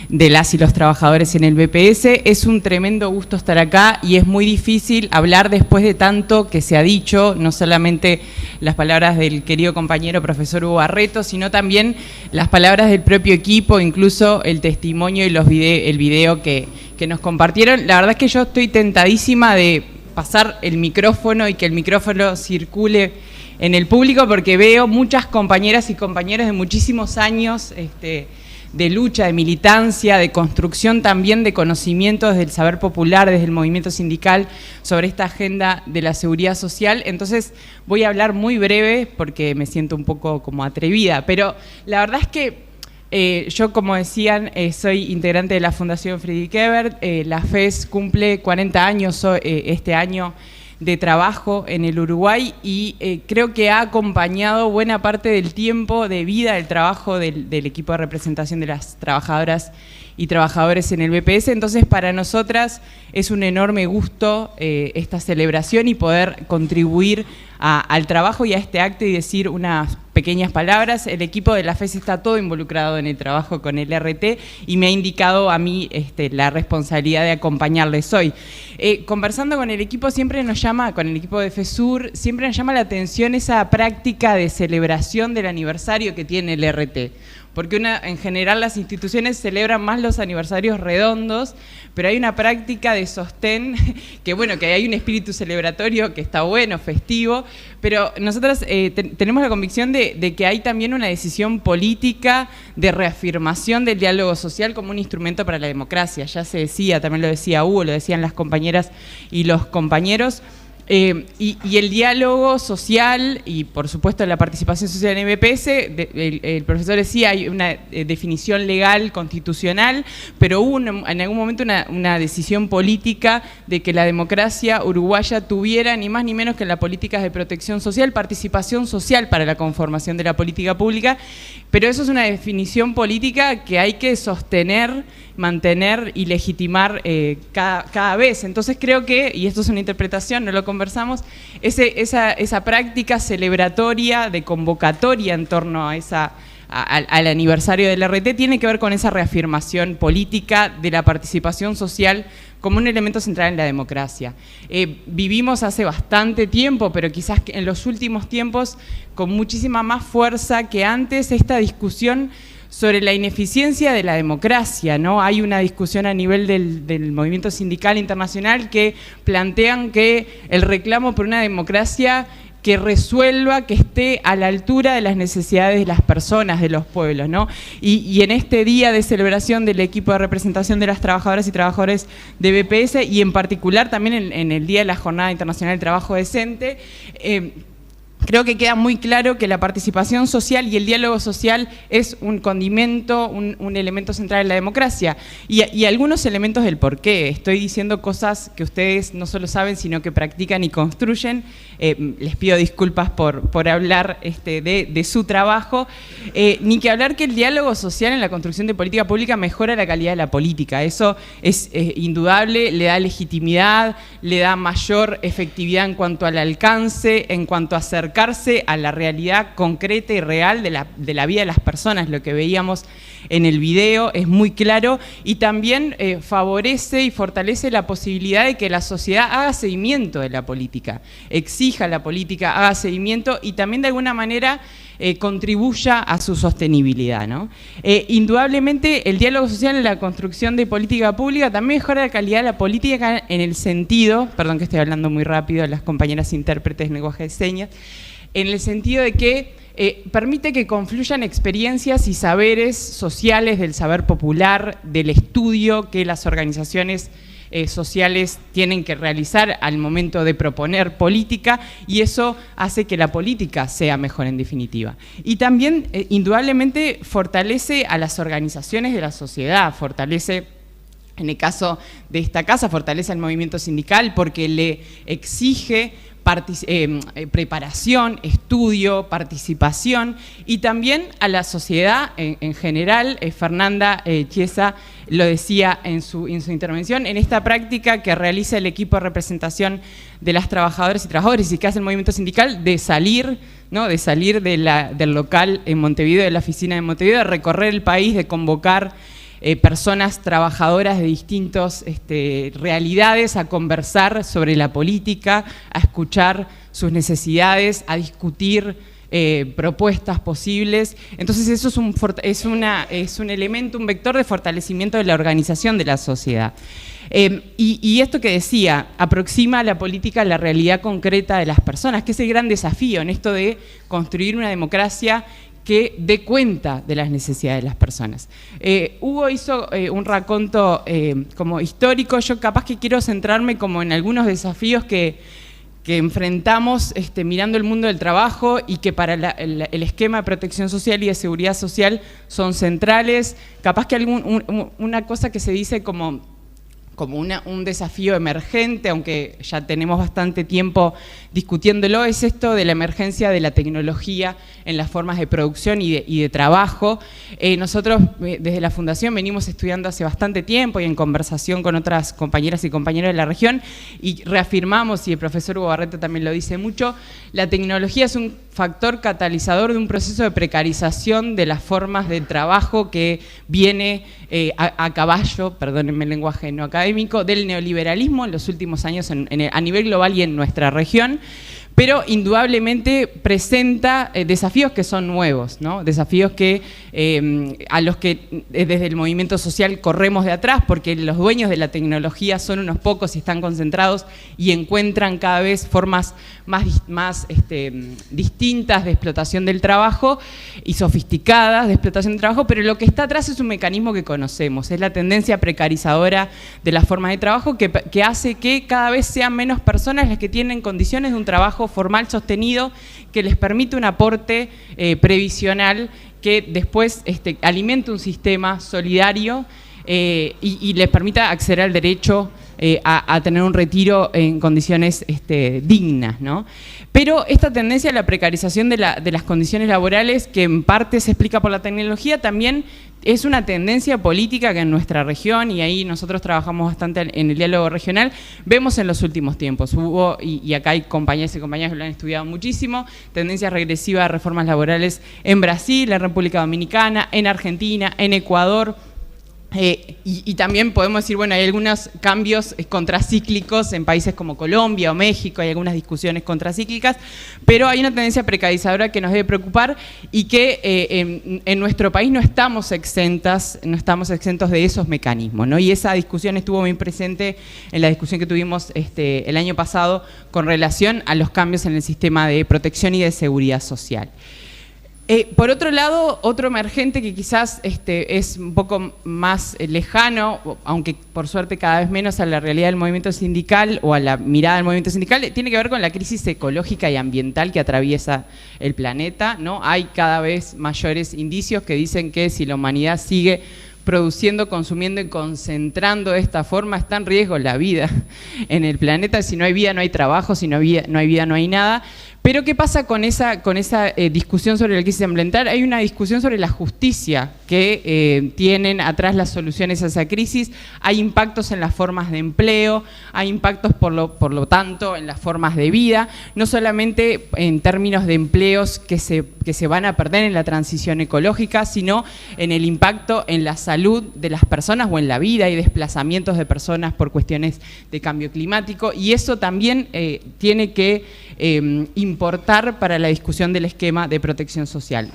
de las y los trabajadores en el BPS. Es un tremendo gusto estar acá y es muy difícil hablar después de tanto que se ha dicho, no solamente las palabras del querido compañero profesor Hugo Barreto, sino también las palabras del propio equipo, incluso el testimonio y el video que nos compartieron. La verdad es que yo estoy tentadísima de pasar el micrófono y que el micrófono circule en el público, porque veo muchas compañeras y compañeros de muchísimos años de lucha, de militancia, de construcción también de conocimientos del saber popular, desde el movimiento sindical, sobre esta agenda de la seguridad social. Entonces voy a hablar muy breve porque me siento un poco como atrevida, pero la verdad es que yo, como decían, soy integrante de la Fundación Friedrich Ebert. La FES cumple 40 años este año de trabajo en el Uruguay, y creo que ha acompañado buena parte del tiempo de vida del trabajo del equipo de representación de las trabajadoras y trabajadores en el BPS. Entonces, para nosotras es un enorme gusto esta celebración y poder contribuir al trabajo y a este acto y decir unas pequeñas palabras. El equipo de la FES está todo involucrado en el trabajo con el RT y me ha indicado a mí la responsabilidad de acompañarles hoy. Conversando con el equipo, con el equipo de FESUR, siempre nos llama la atención esa práctica de celebración del aniversario que tiene el RT. Porque en general las instituciones celebran más los aniversarios redondos, pero hay una práctica de sostén, que bueno, que hay un espíritu celebratorio que está bueno, festivo, pero nosotros tenemos la convicción de que hay también una decisión política de reafirmación del diálogo social como un instrumento para la democracia. Ya se decía, también lo decía Hugo, lo decían las compañeras y los compañeros. Y el diálogo social y, por supuesto, la participación social en BPS, el profesor decía, hay una definición legal, constitucional, pero hubo en algún momento una decisión política de que la democracia uruguaya tuviera, ni más ni menos que en las políticas de protección social, participación social para la conformación de la política pública, pero eso es una definición política que hay que sostener, mantener y legitimar cada vez. Entonces creo que, y esto es una interpretación, no lo conversamos, esa práctica celebratoria de convocatoria en torno a al aniversario del RT tiene que ver con esa reafirmación política de la participación social como un elemento central en la democracia. Vivimos hace bastante tiempo, pero quizás en los últimos tiempos con muchísima más fuerza que antes, esta discusión sobre la ineficiencia de la democracia, ¿no? Hay una discusión a nivel del movimiento sindical internacional que plantean que el reclamo por una democracia que resuelva, que esté a la altura de las necesidades de las personas, de los pueblos, ¿no? Y en este día de celebración del equipo de representación de las trabajadoras y trabajadores de BPS, y en particular también en el Día de la Jornada Internacional del Trabajo Decente, creo que queda muy claro que la participación social y el diálogo social es un condimento, un elemento central en la democracia. Y algunos elementos del porqué. Estoy diciendo cosas que ustedes no solo saben, sino que practican y construyen. Les pido disculpas por hablar de su trabajo. Ni que hablar que el diálogo social en la construcción de política pública mejora la calidad de la política. Eso es indudable, le da legitimidad, le da mayor efectividad en cuanto al alcance, en cuanto a acercarse a la realidad concreta y real de la vida de las personas. Lo que veíamos en el video es muy claro, y también favorece y fortalece la posibilidad de que la sociedad haga seguimiento de la política, exija la política, haga seguimiento y también de alguna manera contribuya a su sostenibilidad, ¿no? Indudablemente el diálogo social en la construcción de política pública también mejora la calidad de la política en el sentido, perdón que estoy hablando muy rápido, las compañeras intérpretes de lenguaje de señas, en el sentido de que permite que confluyan experiencias y saberes sociales del saber popular, del estudio que las organizaciones sociales tienen que realizar al momento de proponer política, y eso hace que la política sea mejor en definitiva. Y también indudablemente fortalece a las organizaciones de la sociedad, fortalece, en el caso de esta casa, fortalece al movimiento sindical porque le exige preparación, estudio, participación, y también a la sociedad en general. Fernanda Chiesa lo decía en su intervención, en esta práctica que realiza el equipo de representación de las trabajadoras y trabajadores y que hace el movimiento sindical de salir, ¿no? De salir del local en Montevideo, de la oficina de Montevideo, de recorrer el país, de convocar personas trabajadoras de distintas realidades a conversar sobre la política, a escuchar sus necesidades, a discutir propuestas posibles. Entonces eso es un elemento, un vector de fortalecimiento de la organización de la sociedad. Y esto que decía, aproxima la política a la realidad concreta de las personas, que es el gran desafío en esto de construir una democracia que dé cuenta de las necesidades de las personas. Hugo hizo un raconto como histórico. Yo capaz que quiero centrarme como en algunos desafíos que enfrentamos mirando el mundo del trabajo y que para el esquema de protección social y de seguridad social son centrales. Capaz que una cosa que se dice como un desafío emergente, aunque ya tenemos bastante tiempo discutiéndolo, es esto de la emergencia de la tecnología en las formas de producción y de trabajo. Nosotros desde la Fundación venimos estudiando hace bastante tiempo y en conversación con otras compañeras y compañeros de la región, y reafirmamos, y el profesor Hugo Barreto también lo dice mucho, la tecnología es un factor catalizador de un proceso de precarización de las formas de trabajo que viene a caballo, perdónenme el lenguaje no académico, del neoliberalismo en los últimos años a nivel global y en nuestra región. pero indudablemente presenta desafíos que son nuevos, ¿no? Desafíos que, a los que desde el movimiento social corremos de atrás, porque los dueños de la tecnología son unos pocos y están concentrados y encuentran cada vez formas más distintas de explotación del trabajo y sofisticadas de explotación del trabajo, pero lo que está atrás es un mecanismo que conocemos, es la tendencia precarizadora de las formas de trabajo que hace que cada vez sean menos personas las que tienen condiciones de un trabajo formal sostenido que les permite un aporte previsional que después alimente un sistema solidario y les permita acceder al derecho a tener un retiro en condiciones dignas, ¿no? Pero esta tendencia a la precarización de las condiciones laborales, que en parte se explica por la tecnología, también es una tendencia política que en nuestra región, y ahí nosotros trabajamos bastante en el diálogo regional, vemos en los últimos tiempos. Hubo, y acá hay compañeras y compañeros que lo han estudiado muchísimo, tendencias regresivas a reformas laborales en Brasil, en República Dominicana, en Argentina, en Ecuador. Y también podemos decir, bueno, hay algunos cambios contracíclicos en países como Colombia o México, hay algunas discusiones contracíclicas, pero hay una tendencia precarizadora que nos debe preocupar y que en nuestro país no estamos exentos de esos mecanismos, ¿no? Y esa discusión estuvo muy presente en la discusión que tuvimos el año pasado con relación a los cambios en el sistema de protección y de seguridad social. Por otro lado, otro emergente que quizás es un poco más lejano, aunque por suerte cada vez menos a la realidad del movimiento sindical o a la mirada del movimiento sindical, tiene que ver con la crisis ecológica y ambiental que atraviesa el planeta, ¿no? Hay cada vez mayores indicios que dicen que si la humanidad sigue produciendo, consumiendo y concentrando de esta forma, está en riesgo la vida en el planeta. Si no hay vida, no hay trabajo, si no hay vida, no hay nada. Pero ¿qué pasa con esa discusión sobre la crisis ambiental? Hay una discusión sobre la justicia que tienen atrás las soluciones a esa crisis. Hay impactos en las formas de empleo, hay impactos por lo tanto en las formas de vida, no solamente en términos de empleos que se van a perder en la transición ecológica, sino en el impacto en la salud de las personas o en la vida y desplazamientos de personas por cuestiones de cambio climático, y eso también tiene que importar para la discusión del esquema de protección social.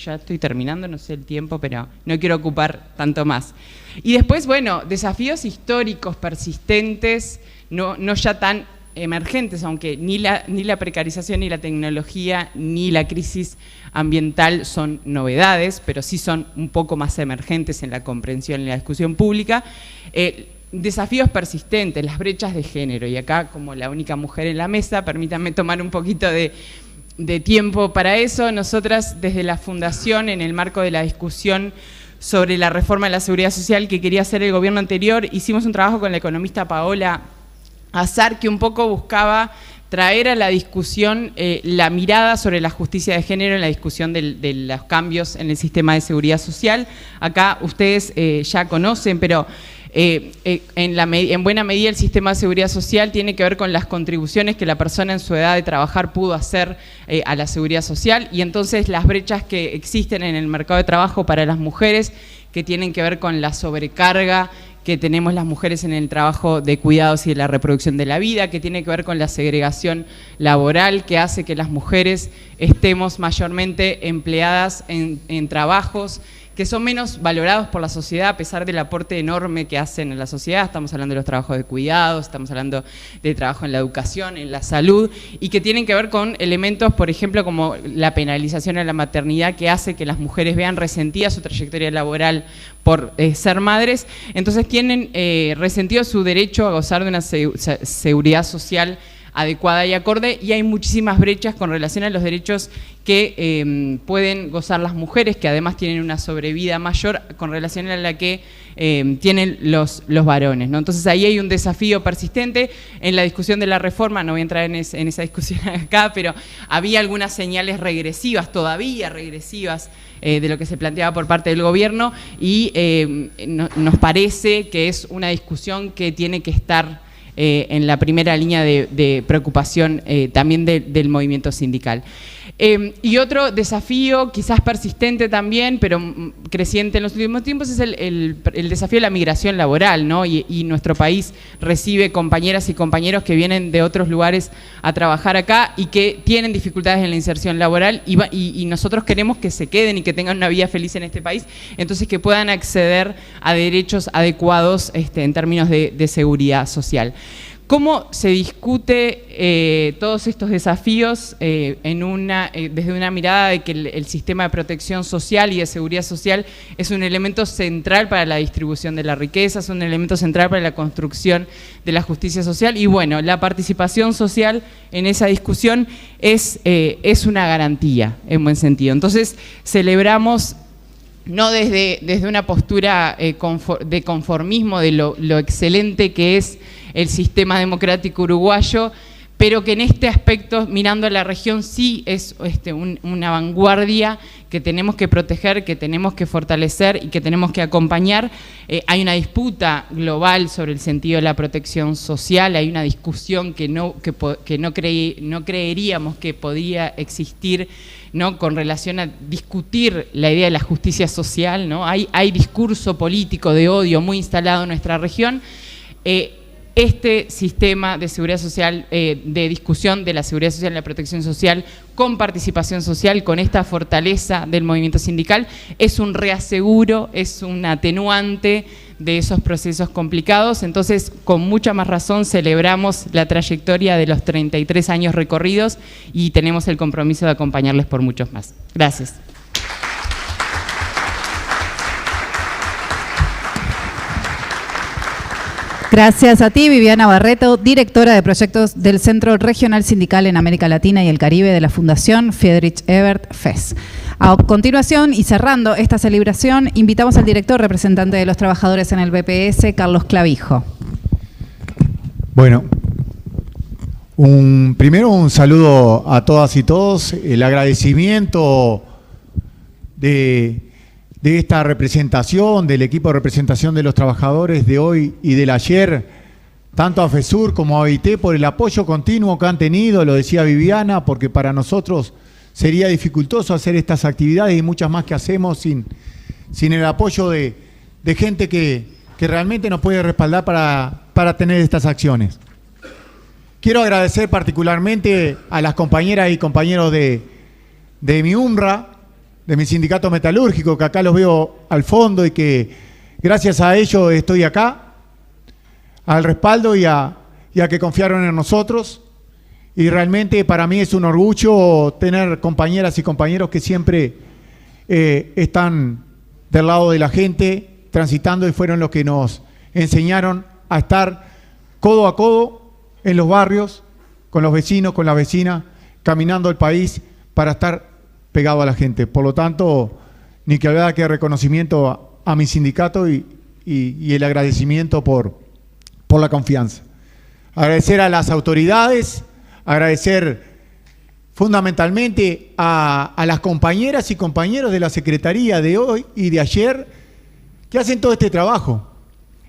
Ya estoy terminando, no sé el tiempo, pero no quiero ocupar tanto más. Y después, bueno, desafíos históricos persistentes, no ya tan emergentes, aunque ni la precarización, ni la tecnología, ni la crisis ambiental son novedades, pero sí son un poco más emergentes en la comprensión y la discusión pública. Desafíos persistentes, las brechas de género, y acá como la única mujer en la mesa, permítanme tomar un poquito de tiempo para eso. Nosotras desde la Fundación, en el marco de la discusión sobre la reforma de la seguridad social que quería hacer el gobierno anterior, hicimos un trabajo con la economista Paola Azar que un poco buscaba traer a la discusión la mirada sobre la justicia de género en la discusión de los cambios en el sistema de seguridad social. Acá ustedes ya conocen, pero en buena medida el sistema de seguridad social tiene que ver con las contribuciones que la persona en su edad de trabajar pudo hacer a la seguridad social, y entonces las brechas que existen en el mercado de trabajo para las mujeres, que tienen que ver con la sobrecarga que tenemos las mujeres en el trabajo de cuidados y de la reproducción de la vida, que tiene que ver con la segregación laboral que hace que las mujeres estemos mayormente empleadas en trabajos que son menos valorados por la sociedad a pesar del aporte enorme que hacen en la sociedad. Estamos hablando de los trabajos de cuidados, estamos hablando de trabajo en la educación, en la salud, y que tienen que ver con elementos, por ejemplo, como la penalización a la maternidad, que hace que las mujeres vean resentida su trayectoria laboral por ser madres. Entonces tienen resentido su derecho a gozar de una seguridad social adecuada y acorde, y hay muchísimas brechas con relación a los derechos que pueden gozar las mujeres, que además tienen una sobrevida mayor con relación a la que tienen los varones, ¿no? Entonces ahí hay un desafío persistente. En la discusión de la reforma, no voy a entrar en esa discusión acá, pero había algunas señales regresivas, todavía regresivas, de lo que se planteaba por parte del gobierno, y nos parece que es una discusión que tiene que estar en la primera línea de preocupación también del movimiento sindical. Y otro desafío, quizás persistente también, pero creciente en los últimos tiempos, es el desafío de la migración laboral, ¿no? Y nuestro país recibe compañeras y compañeros que vienen de otros lugares a trabajar acá y que tienen dificultades en la inserción laboral y nosotros queremos que se queden y que tengan una vida feliz en este país, entonces que puedan acceder a derechos adecuados en términos de seguridad social. ¿Cómo se discute todos estos desafíos desde una mirada de que el sistema de protección social y de seguridad social es un elemento central para la distribución de la riqueza, es un elemento central para la construcción de la justicia social? Y bueno, la participación social en esa discusión es una garantía, en buen sentido. Entonces, celebramos no desde una postura de conformismo de lo excelente que es el sistema democrático uruguayo, pero que en este aspecto, mirando a la región, sí es una vanguardia que tenemos que proteger, que tenemos que fortalecer y que tenemos que acompañar. Hay una disputa global sobre el sentido de la protección social, hay una discusión que no creeríamos que podía existir, ¿no?, con relación a discutir la idea de la justicia social, ¿no? Hay discurso político de odio muy instalado en nuestra región. Este sistema de seguridad social, de discusión de la seguridad social y la protección social con participación social, con esta fortaleza del movimiento sindical, es un reaseguro, es un atenuante de esos procesos complicados. Entonces, con mucha más razón, celebramos la trayectoria de los 33 años recorridos y tenemos el compromiso de acompañarles por muchos más. Gracias. Gracias a ti, Viviana Barreto, directora de proyectos del Centro Regional Sindical en América Latina y el Caribe de la Fundación Friedrich Ebert FES. A continuación, y cerrando esta celebración, invitamos al director representante de los trabajadores en el BPS, Carlos Clavijo. Bueno, primero un saludo a todas y todos, el agradecimiento de esta representación, del equipo de representación de los trabajadores de hoy y del ayer, tanto a FESUR como a OIT, por el apoyo continuo que han tenido, lo decía Viviana, porque para nosotros sería dificultoso hacer estas actividades y muchas más que hacemos sin el apoyo de gente que realmente nos puede respaldar para tener estas acciones. Quiero agradecer particularmente a las compañeras y compañeros de mi UNRWA, de mi sindicato metalúrgico, que acá los veo al fondo y que gracias a ellos estoy acá, al respaldo y a que confiaron en nosotros. Y realmente para mí es un orgullo tener compañeras y compañeros que siempre están del lado de la gente, transitando, y fueron los que nos enseñaron a estar codo a codo en los barrios, con los vecinos, con las vecinas, caminando el país para estar pegado a la gente. Por lo tanto, ni que hablar que reconocimiento a mi sindicato y el agradecimiento por la confianza. Agradecer a las autoridades, agradecer fundamentalmente a las compañeras y compañeros de la Secretaría de hoy y de ayer que hacen todo este trabajo.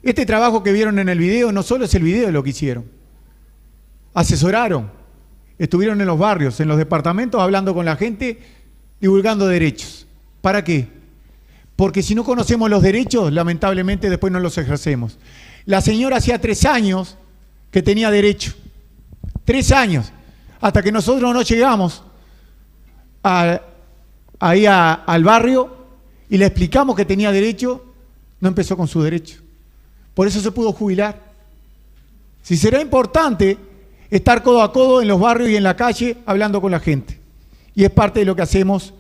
Este trabajo que vieron en el video no solo es el video lo que hicieron, asesoraron, estuvieron en los barrios, en los departamentos, hablando con la gente, divulgando derechos. ¿Para qué? Porque si no conocemos los derechos, lamentablemente después no los ejercemos. La señora hacía 3 años que tenía derecho. 3 años. Hasta que nosotros no llegamos ahí al barrio y le explicamos que tenía derecho, no empezó con su derecho. Por eso se pudo jubilar. Si será importante estar codo a codo en los barrios y en la calle hablando con la gente. Y es parte de lo que hacemos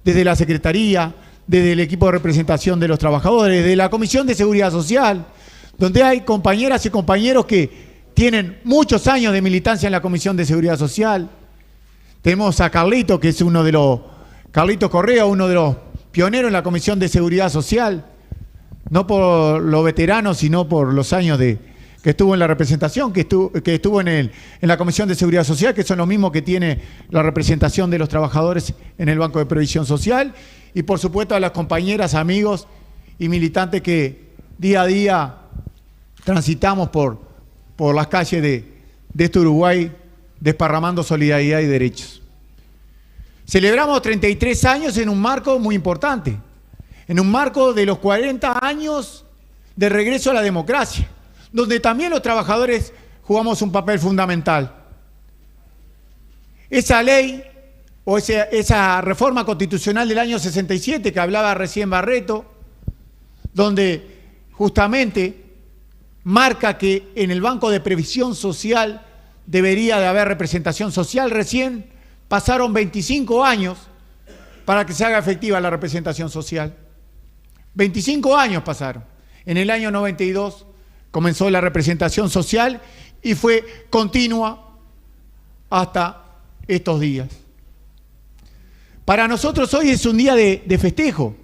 desde la Secretaría, desde el equipo de representación de los trabajadores, de la Comisión de Seguridad Social, donde hay compañeras y compañeros que tienen muchos años de militancia en la Comisión de Seguridad Social. Tenemos a Carlito, que es Carlito Correa, uno de los pioneros en la Comisión de Seguridad Social, no por los veteranos, sino por los años que estuvo en la representación, que estuvo en la Comisión de Seguridad Social, que son los mismos que tiene la representación de los trabajadores en el Banco de Previsión Social, y por supuesto a las compañeras, amigos y militantes que día a día transitamos por por las calles de este Uruguay, desparramando solidaridad y derechos. Celebramos 33 años en un marco muy importante, en un marco de los 40 años de regreso a la democracia, donde también los trabajadores jugamos un papel fundamental. Esa ley o esa reforma constitucional del año 67 que hablaba recién Barreto, donde justamente marca que en el Banco de Previsión Social debería de haber representación social, recién pasaron 25 años para que se haga efectiva la representación social. 25 años pasaron. En el año 92 comenzó la representación social y fue continua hasta estos días. Para nosotros hoy es un día de festejo,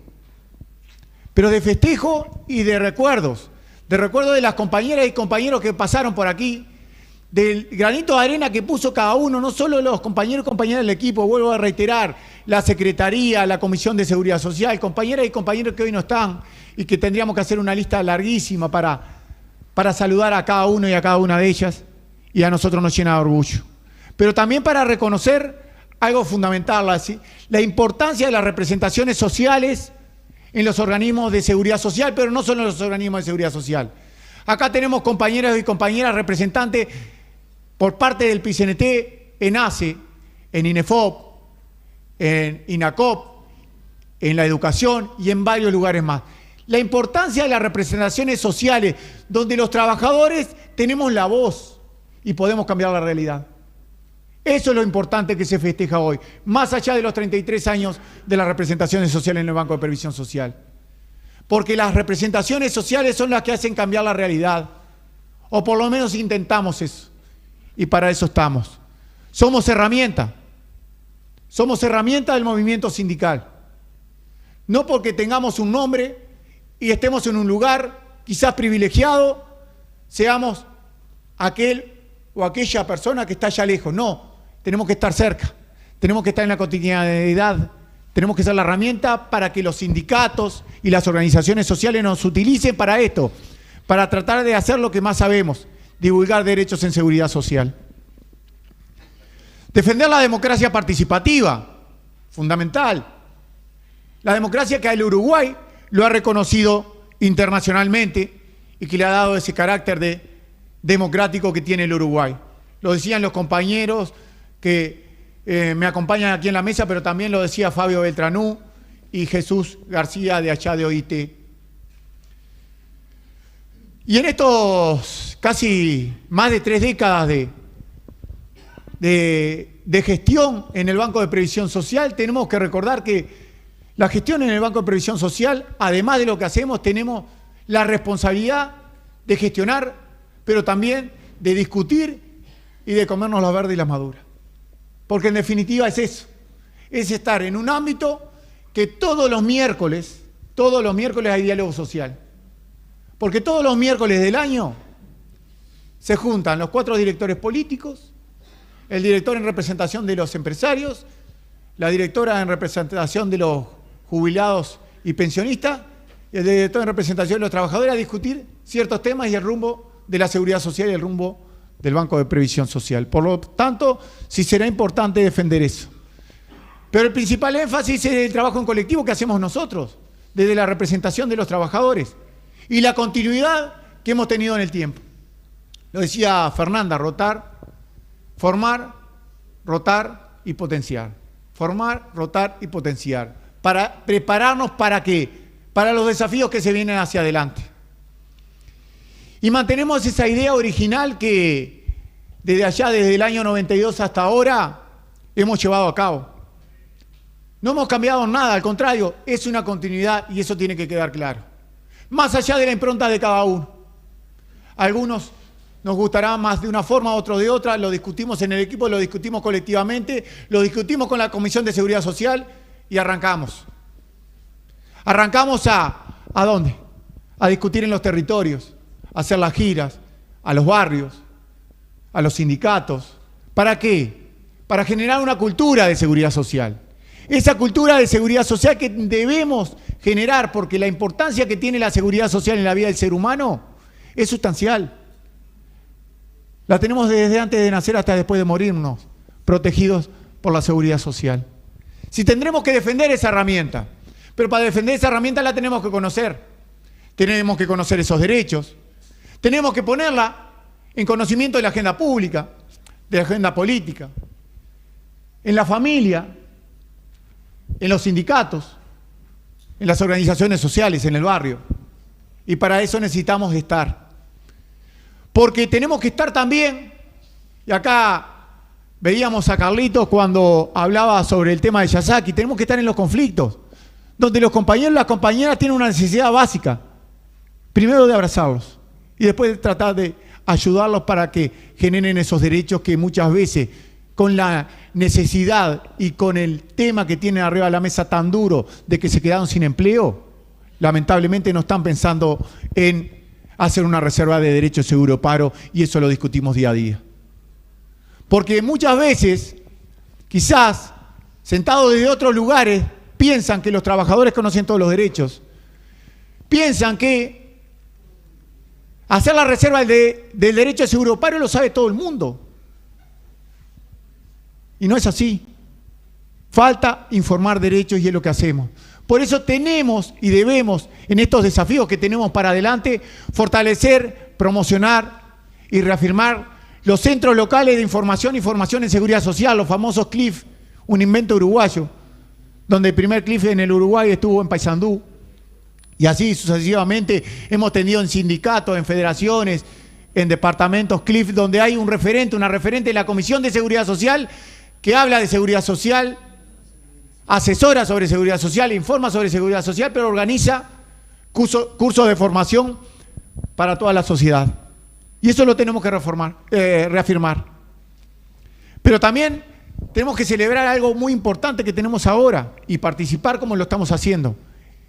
pero de festejo y de recuerdos de las compañeras y compañeros que pasaron por aquí, del granito de arena que puso cada uno, no solo los compañeros y compañeras del equipo, vuelvo a reiterar, la Secretaría, la Comisión de Seguridad Social, compañeras y compañeros que hoy no están y que tendríamos que hacer una lista larguísima para saludar a cada uno y a cada una de ellas, y a nosotros nos llena de orgullo. Pero también para reconocer algo fundamental, la importancia de las representaciones sociales en los organismos de seguridad social, pero no solo en los organismos de seguridad social. Acá tenemos compañeros y compañeras representantes por parte del PICNT en ACE, en INEFOP, en INACOP, en la educación y en varios lugares más. La importancia de las representaciones sociales, donde los trabajadores tenemos la voz y podemos cambiar la realidad. Eso es lo importante que se festeja hoy, más allá de los 33 años de las representaciones sociales en el Banco de Previsión Social. Porque las representaciones sociales son las que hacen cambiar la realidad, o por lo menos intentamos eso, y para eso estamos. Somos herramienta del movimiento sindical. No porque tengamos un nombre y estemos en un lugar quizás privilegiado, seamos aquel o aquella persona que está allá lejos. No, tenemos que estar cerca, tenemos que estar en la cotidianidad, tenemos que ser la herramienta para que los sindicatos y las organizaciones sociales nos utilicen para esto, para tratar de hacer lo que más sabemos, divulgar derechos en seguridad social. Defender la democracia participativa, fundamental. La democracia que el Uruguay lo ha reconocido internacionalmente y que le ha dado ese carácter democrático que tiene el Uruguay. Lo decían los compañeros que me acompañan aquí en la mesa, pero también lo decía Fabio Beltranú y Jesús García de allá de OIT. Y en estos casi más de 3 décadas de gestión en el Banco de Previsión Social, tenemos que recordar que la gestión en el Banco de Previsión Social, además de lo que hacemos, tenemos la responsabilidad de gestionar, pero también de discutir y de comernos las verdes y las maduras. Porque en definitiva es eso, es estar en un ámbito que todos los miércoles hay diálogo social. Porque todos los miércoles del año se juntan los 4 directores políticos, el director en representación de los empresarios, la directora en representación de los jubilados y pensionistas, y el director en representación de los trabajadores a discutir ciertos temas y el rumbo de la seguridad social y el rumbo del Banco de Previsión Social. Por lo tanto, sí será importante defender eso. Pero el principal énfasis es el trabajo en colectivo que hacemos nosotros, desde la representación de los trabajadores y la continuidad que hemos tenido en el tiempo. Lo decía Fernanda, formar, rotar y potenciar. Formar, rotar y potenciar. Para prepararnos ¿para qué? Para los desafíos que se vienen hacia adelante. Y mantenemos esa idea original que desde el año 92 hasta ahora hemos llevado a cabo. No hemos cambiado nada, al contrario, es una continuidad y eso tiene que quedar claro. Más allá de la impronta de cada uno. Algunos nos gustará más de una forma, otros de otra, lo discutimos en el equipo, lo discutimos colectivamente, lo discutimos con la Comisión de Seguridad Social y arrancamos. Arrancamos ¿a dónde? A discutir en los territorios, a hacer las giras, a los barrios, a los sindicatos. ¿Para qué? Para generar una cultura de seguridad social. Esa cultura de seguridad social que debemos generar, porque la importancia que tiene la seguridad social en la vida del ser humano es sustancial. La tenemos desde antes de nacer hasta después de morirnos, protegidos por la seguridad social. Si tendremos que defender esa herramienta, pero para defender esa herramienta la tenemos que conocer. Tenemos que conocer esos derechos. Tenemos que ponerla en conocimiento de la agenda pública, de la agenda política, en la familia, en los sindicatos, en las organizaciones sociales, en el barrio. Y para eso necesitamos estar. Porque tenemos que estar también, y acá veíamos a Carlitos cuando hablaba sobre el tema de Yasaki, tenemos que estar en los conflictos, donde los compañeros y las compañeras tienen una necesidad básica. Primero de abrazarlos y después de tratar de ayudarlos para que generen esos derechos que muchas veces, con la necesidad y con el tema que tienen arriba de la mesa tan duro de que se quedaron sin empleo, lamentablemente no están pensando en hacer una reserva de derechos seguro paro, y eso lo discutimos día a día. Porque muchas veces, quizás, sentados desde otros lugares, piensan que los trabajadores conocen todos los derechos. Piensan que hacer la reserva del derecho de seguro paro lo sabe todo el mundo. Y no es así. Falta informar derechos y es lo que hacemos. Por eso tenemos y debemos, en estos desafíos que tenemos para adelante, fortalecer, promocionar y reafirmar los centros locales de información y formación en seguridad social, los famosos CLIF, un invento uruguayo, donde el primer CLIF en el Uruguay estuvo en Paysandú. Y así sucesivamente hemos tenido en sindicatos, en federaciones, en departamentos CLIF, donde hay un referente, una referente de la Comisión de Seguridad Social que habla de seguridad social, asesora sobre seguridad social, informa sobre seguridad social, pero organiza cursos de formación para toda la sociedad. Y eso lo tenemos que reafirmar. Pero también tenemos que celebrar algo muy importante que tenemos ahora y participar como lo estamos haciendo: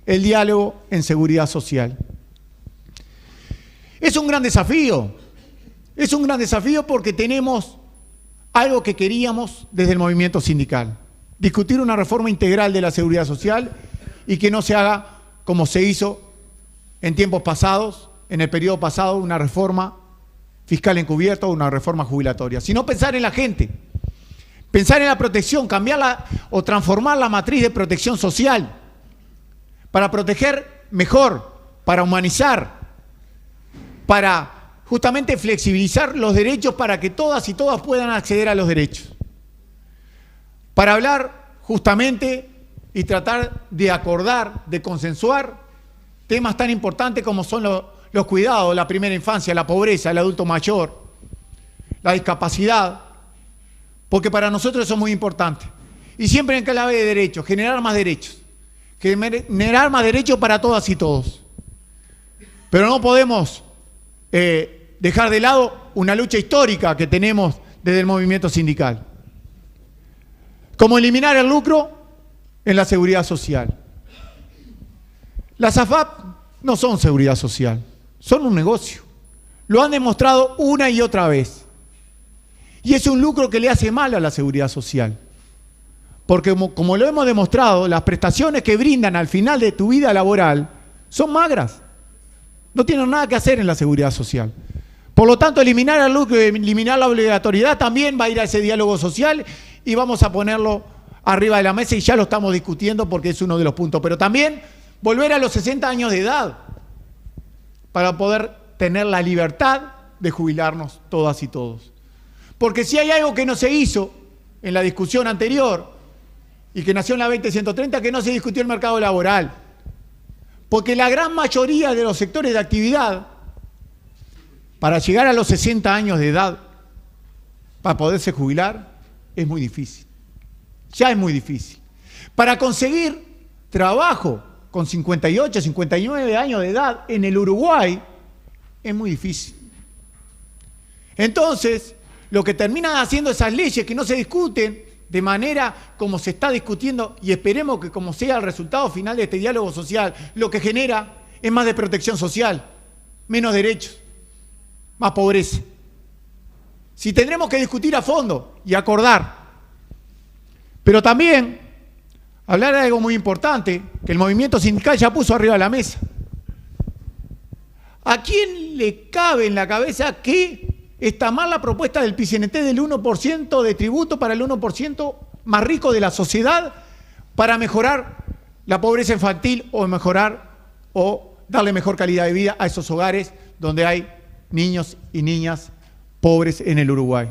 el diálogo en seguridad social. Es un gran desafío. Es un gran desafío porque tenemos algo que queríamos desde el movimiento sindical: discutir una reforma integral de la seguridad social y que no se haga como se hizo en tiempos pasados, en el periodo pasado, una reforma fiscal encubierta o una reforma jubilatoria, sino pensar en la gente, pensar en la protección, cambiarla o transformar la matriz de protección social para proteger mejor, para humanizar, para justamente flexibilizar los derechos para que todas y todas puedan acceder a los derechos. Para hablar justamente y tratar de acordar, de consensuar temas tan importantes como son los cuidados, la primera infancia, la pobreza, el adulto mayor, la discapacidad, porque para nosotros eso es muy importante. Y siempre en clave de derechos, generar más derechos para todas y todos. Pero no podemos dejar de lado una lucha histórica que tenemos desde el movimiento sindical, como eliminar el lucro en la seguridad social. Las AFAP no son seguridad social, son un negocio. Lo han demostrado una y otra vez. Y es un lucro que le hace mal a la seguridad social. Porque como lo hemos demostrado, las prestaciones que brindan al final de tu vida laboral son magras. No tienen nada que hacer en la seguridad social. Por lo tanto, eliminar el lucro y eliminar la obligatoriedad también va a ir a ese diálogo social y vamos a ponerlo arriba de la mesa y ya lo estamos discutiendo porque es uno de los puntos. Pero también volver a los 60 años de edad para poder tener la libertad de jubilarnos todas y todos. Porque si hay algo que no se hizo en la discusión anterior y que nació en la 20.130, que no se discutió el mercado laboral. Porque la gran mayoría de los sectores de actividad, para llegar a los 60 años de edad, para poderse jubilar, es muy difícil. Ya es muy difícil. Para conseguir trabajo con 58, 59 años de edad en el Uruguay, es muy difícil. Entonces, lo que terminan haciendo esas leyes que no se discuten de manera como se está discutiendo, y esperemos que como sea el resultado final de este diálogo social, lo que genera es más de protección social, menos derechos, más pobreza. Si tendremos que discutir a fondo y acordar, pero también hablar de algo muy importante que el movimiento sindical ya puso arriba de la mesa. ¿A quién le cabe en la cabeza que está mal la propuesta del PIT-CNT del 1% de tributo para el 1% más rico de la sociedad para mejorar la pobreza infantil o mejorar o darle mejor calidad de vida a esos hogares donde hay niños y niñas pobres en el Uruguay.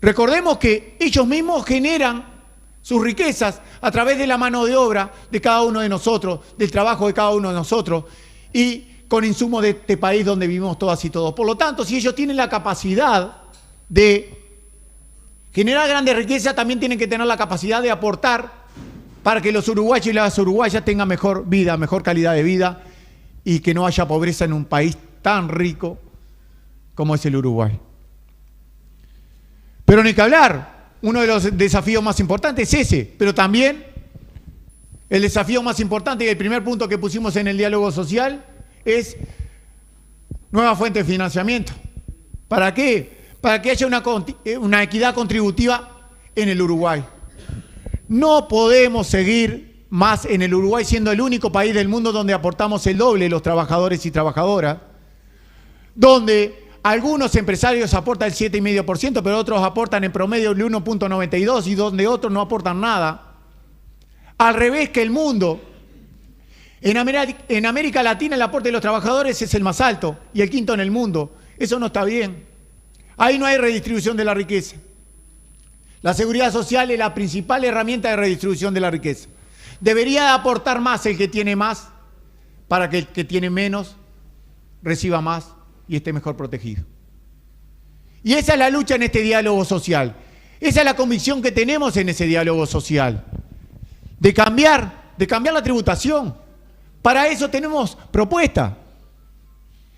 Recordemos que ellos mismos generan sus riquezas a través de la mano de obra de cada uno de nosotros, del trabajo de cada uno de nosotros y con insumos de este país donde vivimos todas y todos. Por lo tanto, si ellos tienen la capacidad de generar grandes riquezas, también tienen que tener la capacidad de aportar para que los uruguayos y las uruguayas tengan mejor vida, mejor calidad de vida y que no haya pobreza en un país tan rico como es el Uruguay. Pero ni que hablar, uno de los desafíos más importantes es ese, pero también el desafío más importante y el primer punto que pusimos en el diálogo social es nueva fuente de financiamiento. ¿Para qué? Para que haya una equidad contributiva en el Uruguay. No podemos seguir más en el Uruguay siendo el único país del mundo donde aportamos el doble los trabajadores y trabajadoras, donde algunos empresarios aportan el 7,5%, pero otros aportan en promedio el 1,92% y donde otros no aportan nada. Al revés que el mundo. En América Latina el aporte de los trabajadores es el más alto y el quinto en el mundo. Eso no está bien. Ahí no hay redistribución de la riqueza. La seguridad social es la principal herramienta de redistribución de la riqueza. Debería aportar más el que tiene más para que el que tiene menos reciba más y esté mejor protegido. Y esa es la lucha en este diálogo social. Esa es la convicción que tenemos en ese diálogo social. De cambiar la tributación. Para eso tenemos propuesta.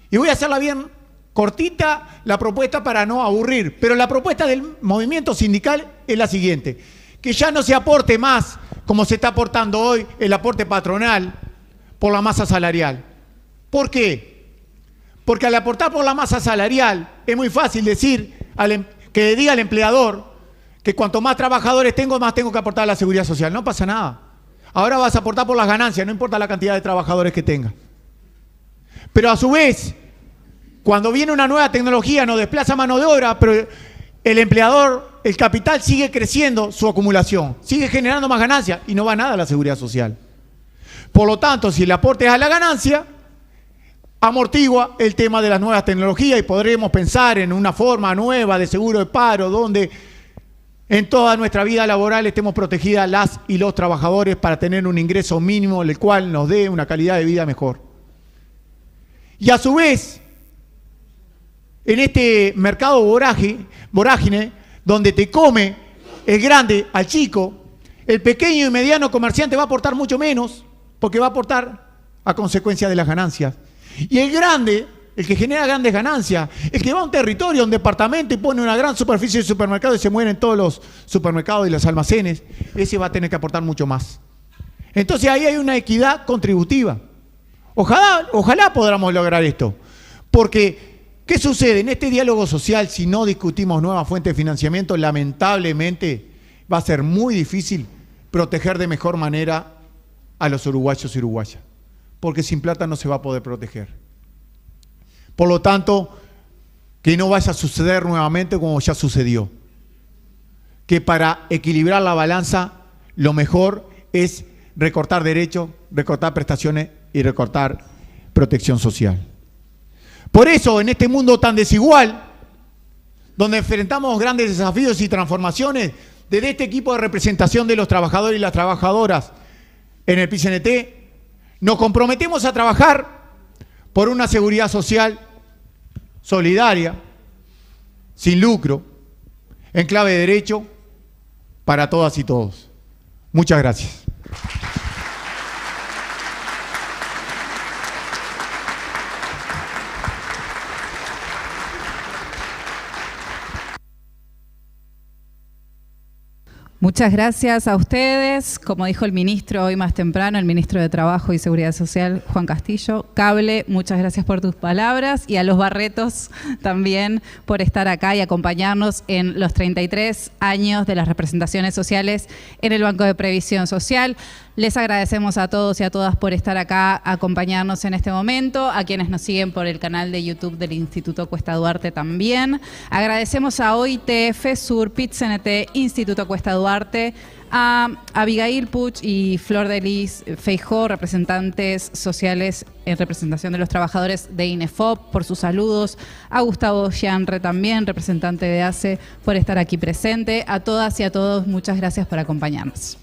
Y voy a hacerla bien cortita, la propuesta para no aburrir. Pero la propuesta del movimiento sindical es la siguiente. Que ya no se aporte más, como se está aportando hoy, el aporte patronal por la masa salarial. ¿Por qué? Porque al aportar por la masa salarial es muy fácil decir que diga al empleador que cuanto más trabajadores tengo, más tengo que aportar a la seguridad social. No pasa nada. Ahora vas a aportar por las ganancias, no importa la cantidad de trabajadores que tengas. Pero a su vez, cuando viene una nueva tecnología, nos desplaza mano de obra, pero el empleador, el capital sigue creciendo su acumulación, sigue generando más ganancias y no va nada a la seguridad social. Por lo tanto, si el aporte es a la ganancia, amortigua el tema de las nuevas tecnologías y podremos pensar en una forma nueva de seguro de paro donde en toda nuestra vida laboral estemos protegidas las y los trabajadores para tener un ingreso mínimo, el cual nos dé una calidad de vida mejor. Y a su vez, en este mercado vorágine, donde te come el grande al chico, el pequeño y mediano comerciante va a aportar mucho menos, porque va a aportar a consecuencia de las ganancias. Y el grande, el que genera grandes ganancias, el que va a un territorio, a un departamento y pone una gran superficie de supermercado y se mueren todos los supermercados y los almacenes, ese va a tener que aportar mucho más. Entonces ahí hay una equidad contributiva. Ojalá podamos lograr esto. Porque, ¿qué sucede? En este diálogo social, si no discutimos nuevas fuentes de financiamiento, lamentablemente va a ser muy difícil proteger de mejor manera a los uruguayos y uruguayas. Porque sin plata no se va a poder proteger. Por lo tanto, que no vaya a suceder nuevamente como ya sucedió. Que para equilibrar la balanza, lo mejor es recortar derechos, recortar prestaciones y recortar protección social. Por eso, en este mundo tan desigual, donde enfrentamos grandes desafíos y transformaciones, desde este equipo de representación de los trabajadores y las trabajadoras en el PIT-CNT, nos comprometemos a trabajar por una seguridad social solidaria, sin lucro, en clave de derecho, para todas y todos. Muchas gracias. Muchas gracias a ustedes. Como dijo el ministro hoy más temprano, el ministro de Trabajo y Seguridad Social, Juan Castillo. Cable, muchas gracias por tus palabras. Y a los Barretos también por estar acá y acompañarnos en los 33 años de las representaciones sociales en el Banco de Previsión Social. Les agradecemos a todos y a todas por estar acá, acompañarnos en este momento, a quienes nos siguen por el canal de YouTube del Instituto Cuesta Duarte también. Agradecemos a OIT, FESUR, PIT-CNT, Instituto Cuesta Duarte, a Abigail Puch y Flor de Lis Feijó, representantes sociales en representación de los trabajadores de INEFOP, por sus saludos, a Gustavo Gianre también, representante de ACE, por estar aquí presente. A todas y a todos, muchas gracias por acompañarnos.